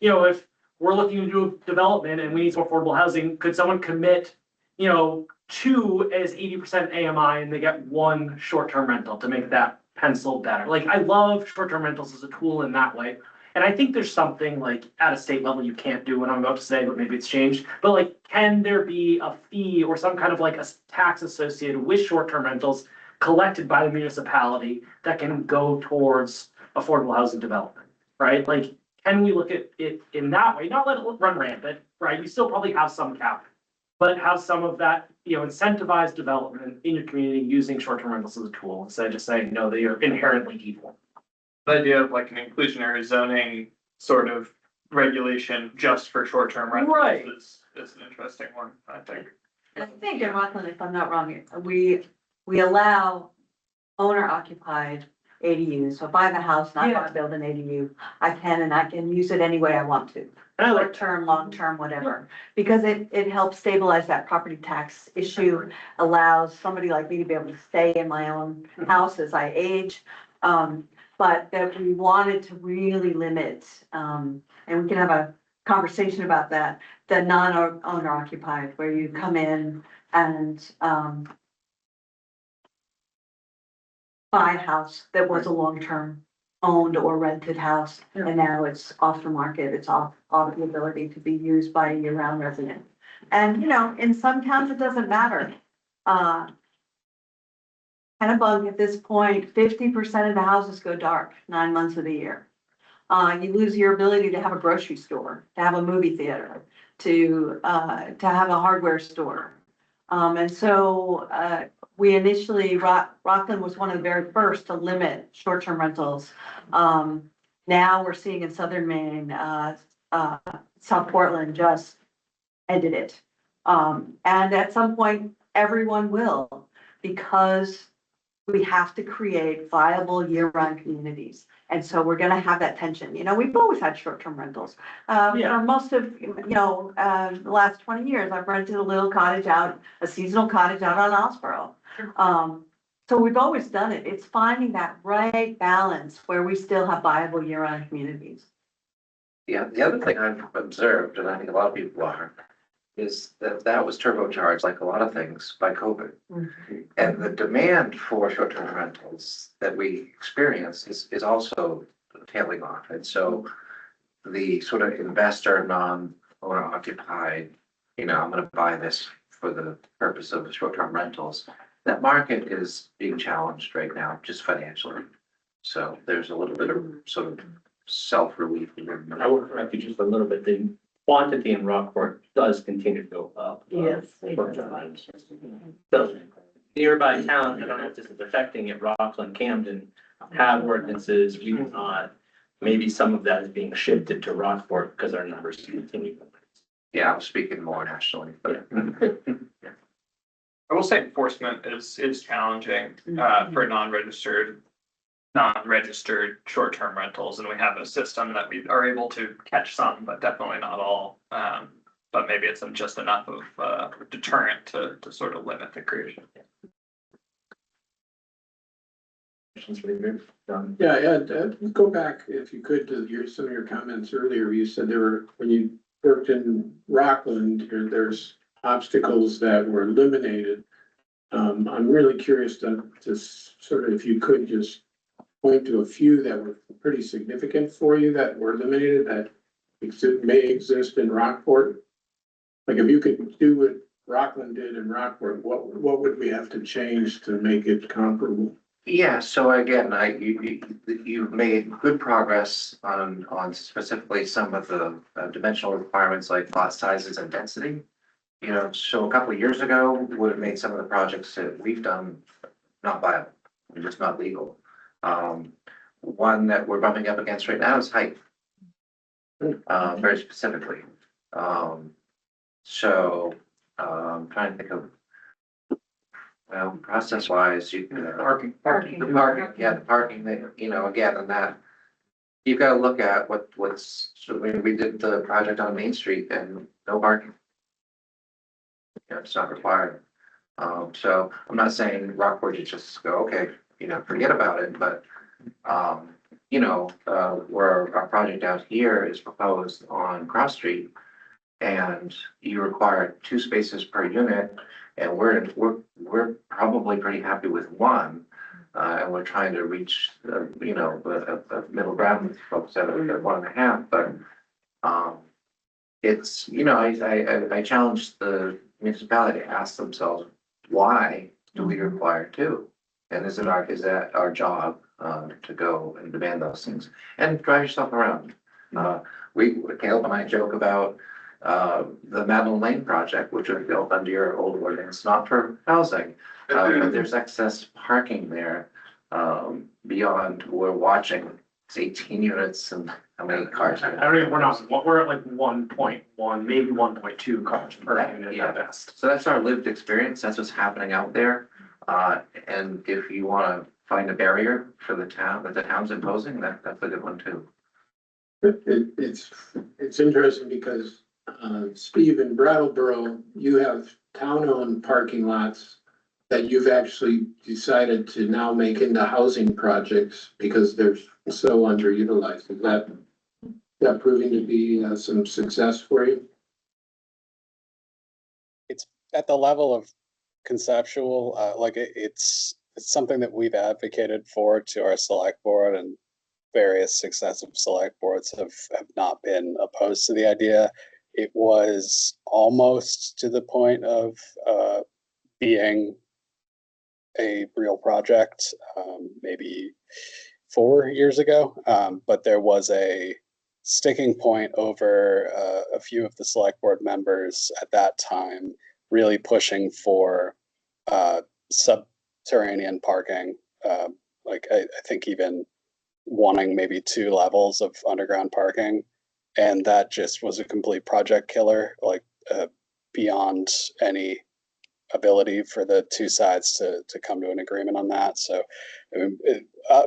if we're looking to do development and we need some affordable housing, could someone commit, 2 as 80% AMI and they get 1 short-term rental to make that pencil better? I love short-term rentals as a tool in that way. And I think there's something at a state level you can't do what I'm about to say, but maybe it's changed. But can there be a fee or some kind of a tax associated with short-term rentals collected by the municipality that can go towards affordable housing development, right? Can we look at it in that way? Not let it run rampant, right? You still probably have some cap, but have some of that, incentivized development in your community using short-term rentals as a tool instead of just saying, no, they are inherently evil. The idea of an inclusionary zoning sort of regulation just for short-term rentals Right. is an interesting one, I think. And I think in Rockland, if I'm not wrong, we allow owner occupied ADUs. So if I have a house and I want to build an ADU, I can use it any way I want to. And I Short term, long term, whatever, because it helps stabilize that property tax issue, allows somebody like me to be able to stay in my own house as I age. But that we wanted to really limit, and we can have a conversation about that, the non-owner occupied, where you come in and buy a house that was a long-term owned or rented house, and now it's off the market, it's off the ability to be used by a year-round resident. And, in some towns, it doesn't matter. Kennebunk at this point, 50% of the houses go dark 9 months of the year. You lose your ability to have a grocery store, to have a movie theater, to have a hardware store. And so, we initially, Rockland was one of the very first to limit short-term rentals. Now we're seeing in Southern Maine, South Portland just ended it. And at some point, everyone will, because we have to create viable year-round communities. And so we're gonna have that tension. We've always had short-term rentals. For most of, the last 20 years, I've rented a little cottage a seasonal cottage out on Osborough. So we've always done it. It's finding that right balance where we still have viable year-round communities. Yeah, the other thing I've observed, and I think a lot of people are, is that that was turbocharged, like a lot of things, by COVID. And the demand for short-term rentals that we experience is also tailing off. And so the sort of investor, non-owner occupied, you know, I'm gonna buy this for the purpose of short-term rentals. That market is being challenged right now, just financially. So there's a little bit of sort of self-relief. I will correct you just a little bit. The quantity in Rockport does continue to go up. Yes. So nearby towns, I don't know if this is affecting it, Rockland, Camden have ordinances, we do not. Maybe some of that is being shifted to Rockport because our numbers continue. Yeah, I'm speaking more nationally, but. I will say enforcement is challenging, for non-registered short-term rentals, and we have a system that we are able to catch some, but definitely not all. But maybe it's just enough of deterrent to sort of limit the creation. Questions for the group? Yeah, Ed, go back if you could to some of your comments earlier. You said there were, when you worked in Rockland, there's obstacles that were eliminated. I'm really curious to sort of, if you could just point to a few that were pretty significant for you that were eliminated that may exist in Rockport. Like if you could do what Rockland did in Rockport, what would we have to change to make it comparable? Yeah, so again, you've made good progress on specifically some of the dimensional requirements like lot sizes and density. You know, so a couple of years ago would have made some of the projects that we've done not viable, just not legal. One that we're bumping up against right now is height, very specifically. So I'm trying to think of, well, process wise, you can. Parking. The parking, yeah, the parking, that, you know, again, and that, you've got to look at what's, so we did the project on Main Street and no parking. You know, it's not required. So I'm not saying Rockport, you just go, okay, you know, forget about it, but, you know, where our project out here is proposed on Cross Street, and you require 2 spaces per unit, and we're probably pretty happy with 1, and we're trying to reach, you know, a middle ground with folks at 1.5, but, it's, you know, I challenge the municipality to ask themselves, why do we require 2? And is that our job, to go and demand those things and drive yourself around? Caleb and I joke about the Madeline Lane project, which was built under your old ordinance, not for housing. But there's excess parking there, beyond, we're watching, it's 18 units and how many cars? I don't even, we're at like 1.1, maybe 1.2 cars per unit Yeah. at best. So that's our lived experience. That's what's happening out there. And if you want to find a barrier for the town that the town's imposing, that's a good one too. It's interesting because, Steve, in Brattleboro, you have town-owned parking lots that you've actually decided to now make into housing projects because they're so underutilized. Is that proving to be some success for you? It's at the level of conceptual, like it's something that we've advocated for to our select board, and various successive select boards have not been opposed to the idea. It was almost to the point of being a real project, maybe 4 years ago, but there was a sticking point over a few of the select board members at that time really pushing for subterranean parking, like I think even wanting maybe 2 levels of underground parking, and that just was a complete project killer, like beyond any ability for the 2 sides to come to an agreement on that. So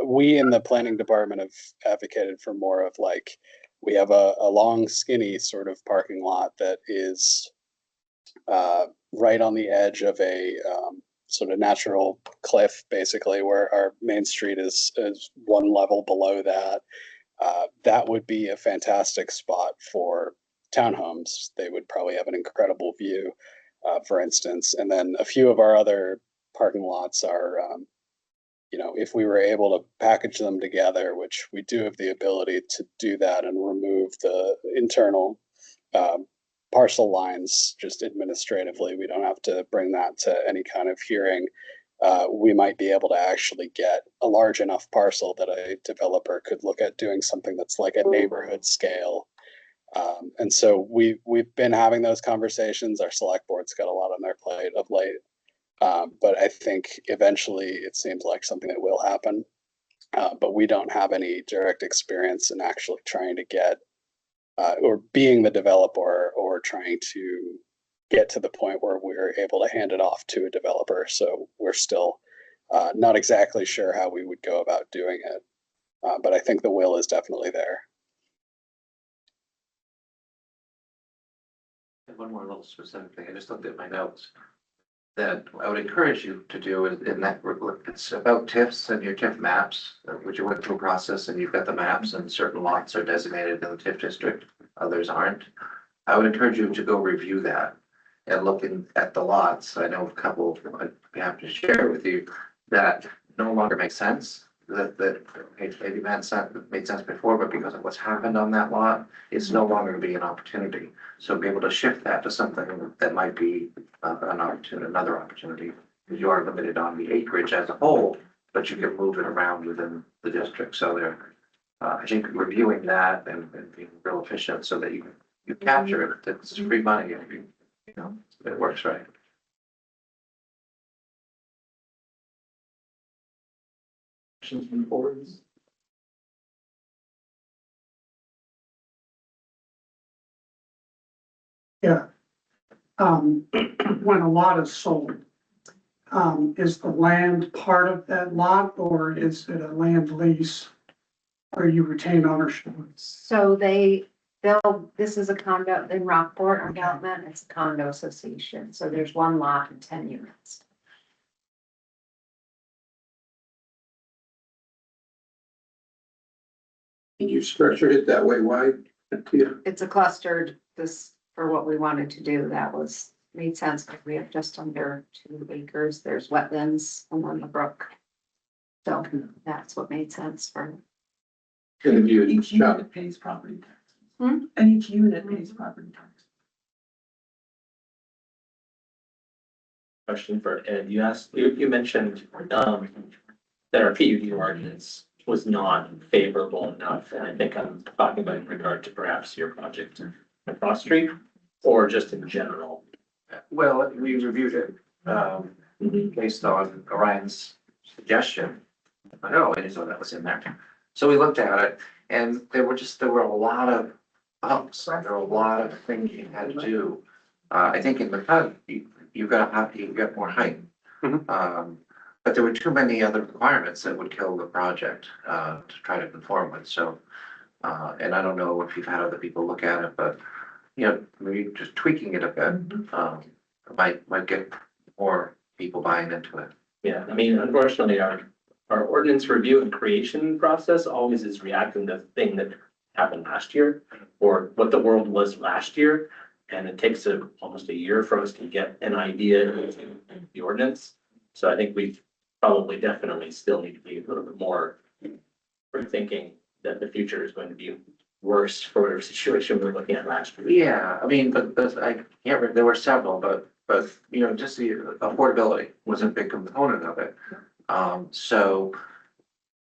we in the planning department have advocated for more of like, we have a long skinny sort of parking lot that is right on the edge of a sort of natural cliff, basically, where our main street is 1 level below that. That would be a fantastic spot for townhomes, they would probably have an incredible view, for instance. And then a few of our other parking lots are, you know, if we were able to package them together, which we do have the ability to do that and remove the internal parcel lines just administratively, we don't have to bring that to any kind of hearing. We might be able to actually get a large enough parcel that a developer could look at doing something that's like a neighborhood scale. And so we've been having those conversations. Our select board's got a lot on their plate of late. But I think eventually it seems like something that will happen. But we don't have any direct experience in actually trying to get or being the developer or trying to get to the point where we're able to hand it off to a developer. So we're still not exactly sure how we would go about doing it. But I think the will is definitely there. And one more little specific thing, I just looked at my notes. That I would encourage you to do is in that, it's about TIFs and your TIF maps, which you went through a process and you've got the maps and certain lots are designated in the TIF district, others aren't. I would encourage you to go review that and looking at the lots. I know a couple I have to share with you that no longer makes sense. That maybe made sense before, but because of what's happened on that lot, it's no longer gonna be an opportunity. So be able to shift that to something that might be another opportunity, because you are limited on the acreage as a whole, but you can move it around within the district. So there, I think reviewing that and being real efficient so that you capture it. It's free money if you know it works right. Questions from the boards? Yeah. When a lot is sold, is the land part of that lot or is it a land lease where you retain ownership? So this is a condo in Rockport development, it's a condo association, so there's one lot and 10 units. You structured it that way, why? It's a clustered, for what we wanted to do, that made sense, because we have just under 2 acres, there's wetlands along the brook. So that's what made sense for. Each unit pays property taxes. And each unit pays property tax. Question for Ed, you mentioned, that our PUD ordinance was not favorable enough, and I think I'm talking about in regard to perhaps your project across street, or just in general. Well, we reviewed it, based on Orion's suggestion. I know, I didn't know that was in there. So we looked at it and there were a lot of bumps. There were a lot of things you had to do. I think in the PUD, you got more height. But there were too many other requirements that would kill the project, to try to conform with. So, and I don't know if you've had other people look at it, but you know, maybe just tweaking it a bit, might get more people buying into it. Yeah, I mean, unfortunately, our ordinance review and creation process always is reacting to the thing that happened last year, or what the world was last year. And it takes almost a year for us to get an idea of the ordinance. So I think we probably definitely still need to be a little bit more thinking that the future is going to be worse for whatever situation we were looking at last year. Yeah, I mean, but I can't remember, there were several, but you know, just the affordability was a big component of it. So,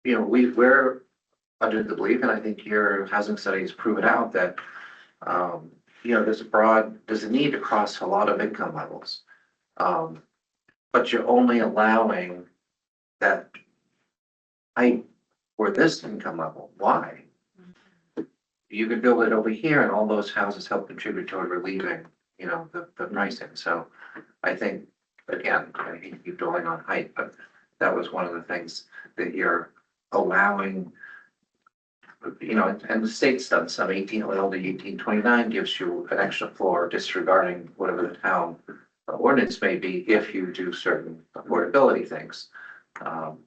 you know, we're under the belief, and I think your housing studies prove it out, that you know, there's a need across a lot of income levels. But you're only allowing that height for this income level. Why? You could build it over here and all those houses help contribute toward relieving, you know, the pricing. So I think, again, I hate to keep dwelling on height, but that was one of the things that you're allowing, you know, and the state's done some 1829 gives you an extra floor disregarding whatever the town ordinance may be if you do certain affordability things.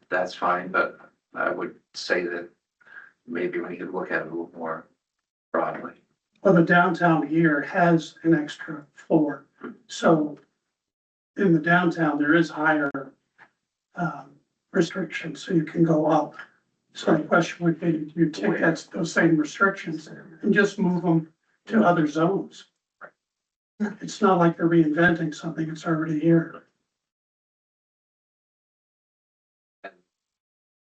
That's fine, but I would say that maybe we need to look at it a little more broadly. Well, the downtown here has an extra floor, so in the downtown, there is higher restrictions, so you can go up. So the question would be, do you take those same restrictions and just move them to other zones? It's not like they're reinventing something, it's already here.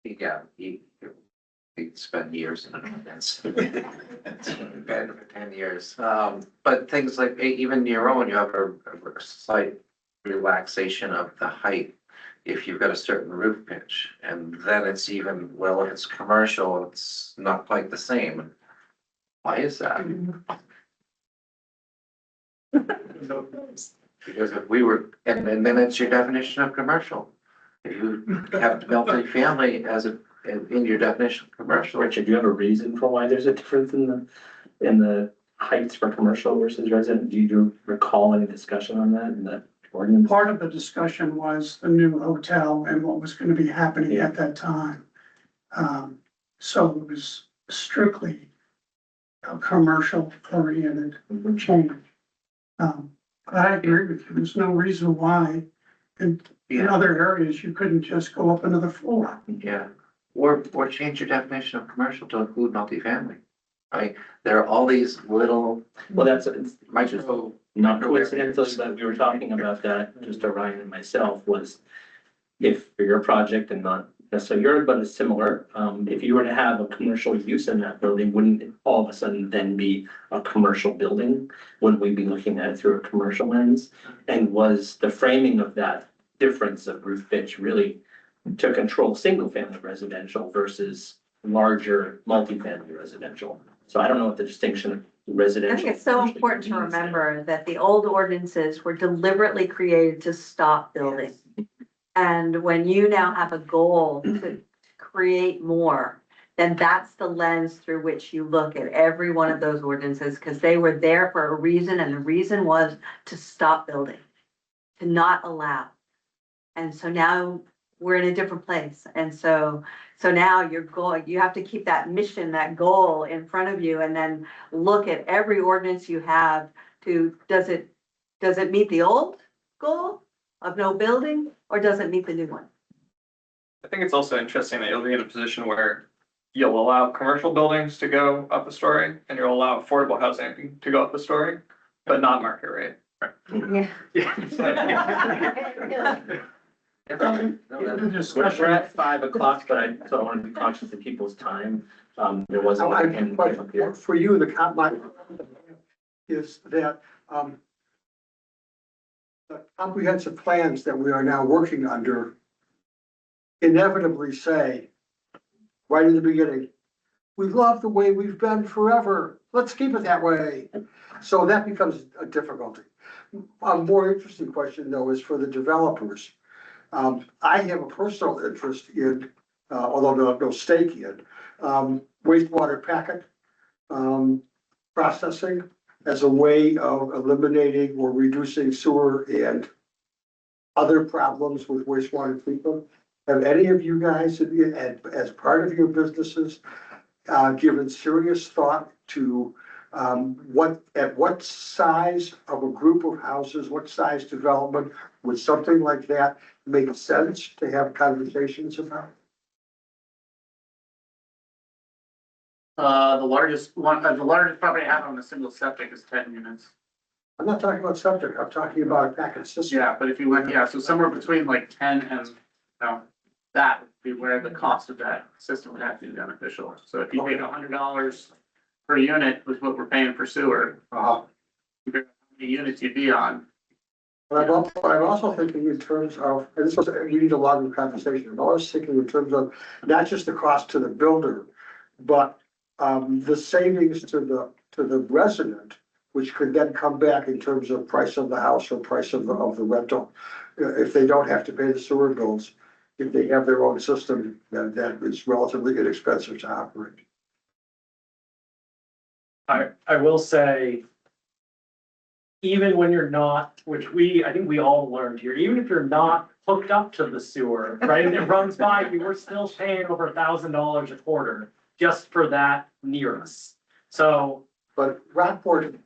Yeah, you spend years in it, that's been for 10 years. But things like even your own, you have a slight relaxation of the height if you've got a certain roof pitch, and then it's even, well, if it's commercial, it's not quite the same. Why is that? Because if we were, and then it's your definition of commercial. If you have multifamily as a, in your definition of commercial. Richard, do you have a reason for why there's a difference in the heights for commercial versus resident? Do you recall any discussion on that in the ordinance? Part of the discussion was the new hotel and what was gonna be happening at that time. So it was strictly a commercial oriented change. I agree with you, there's no reason why in other areas you couldn't just go up another floor. Yeah, or change your definition of commercial to include multifamily. Right, there are all these little. Well, it's micro. Not coincidentally, but we were talking about that, just Ryan and myself, was if for your project and not necessarily yours, but it's similar, if you were to have a commercial use in that building, wouldn't it all of a sudden then be a commercial building? Wouldn't we be looking at it through a commercial lens? And was the framing of that difference of roof pitch really to control single family residential versus larger multifamily residential? So I don't know what the distinction of residential. I think it's so important to remember that the old ordinances were deliberately created to stop building. And when you now have a goal to create more, then that's the lens through which you look at every one of those ordinances, because they were there for a reason, and the reason was to stop building, to not allow. And so now we're in a different place. And so now you have to keep that mission, that goal in front of you, and then look at every ordinance you have to, does it meet the old goal of no building, or does it meet the new one? I think it's also interesting that you'll be in a position where you'll allow commercial buildings to go up a story and you'll allow affordable housing to go up a story, but not market rate. We're at 5 o'clock, but I want to be conscious of people's time. There wasn't. I have a question for you, is that, the comprehensive plans that we are now working under inevitably say, right in the beginning, we love the way we've been forever. Let's keep it that way. So that becomes a difficulty. A more interesting question, though, is for the developers. I have a personal interest in, although no stake in, wastewater packet processing as a way of eliminating or reducing sewer and other problems with wastewater treatment. Have any of you guys, as part of your businesses, given serious thought to what size of a group of houses, what size development would something like that make sense to have conversations about? The largest property I have on a single septic is 10 units. I'm not talking about septic, I'm talking about a packet system. Yeah, but if you went, so somewhere between like 10 and, that would be where the cost of that system would have to be beneficial. So if you paid $100 per unit was what we're paying for sewer, how many units you'd be on. But I'm also thinking in terms of, and this was, we need a longer conversation, I'm always thinking in terms of not just the cost to the builder, but the savings to the resident, which could then come back in terms of price of the house or price of the rental. If they don't have to pay the sewer bills, if they have their own system, that is relatively inexpensive to operate. I will say, even when you're not, which I think we all learned here, even if you're not hooked up to the sewer, right, and it runs by you, we're still paying over $1,000 a quarter just for that near us. So But Rockport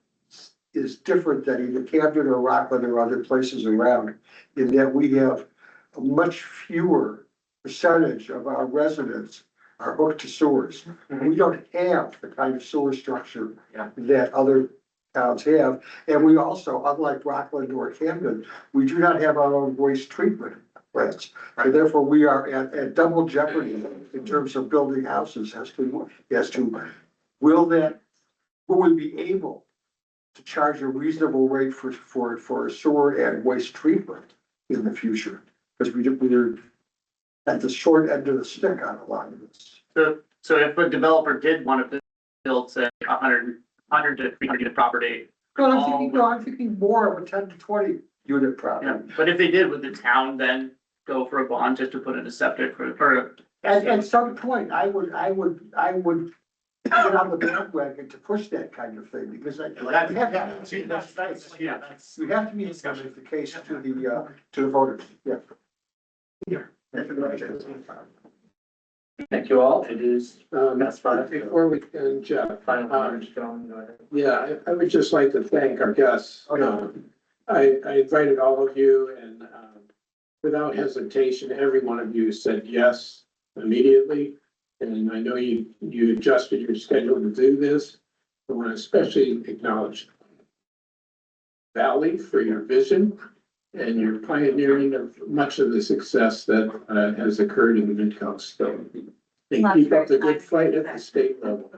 is different than either Camden or Rockland or other places around in that we have a much fewer percentage of our residents are hooked to sewers. We don't have the kind of sewer structure that other towns have. And we also, unlike Rockland or Camden, we do not have our own waste treatment plants. So therefore, we are at double jeopardy in terms of building houses as to, will we be able to charge a reasonable rate for sewer and waste treatment in the future? Because we're at the short end of the stick on a lot of this. So if a developer did want to build, say, 100 to 300 unit property. I'm thinking more of a 10 to 20 unit property. But if they did, would the town then go for a bond just to put in a septic for? At some point, I would get on the bandwagon to push that kind of thing, because we have to be as much as the case to the voters, yeah. Thank you all. It is, that's fine. Before we, Jeff, Final comments, John, go ahead. yeah, I would just like to thank our guests. I invited all of you and, without hesitation, every one of you said yes immediately. And I know you adjusted your schedule to do this. I want to especially acknowledge Valley for your vision and your pioneering of much of the success that has occurred in the Mid-Coast. So they keep up the good fight at the state level.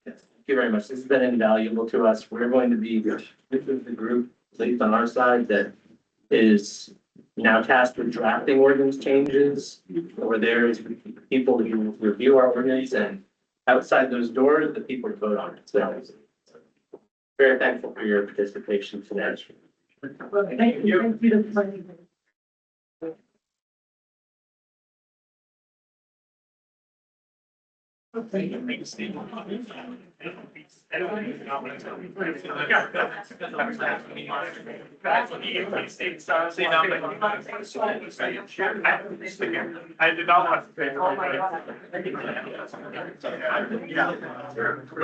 Yes, thank you very much. This has been invaluable to us. We're going to be, this is the group, at least on our side, that is now tasked with drafting ordinance changes. Over there is people who review our ordinance, and outside those doors, the people who vote on it. So very thankful for your participation today. Thank you. I did not want to.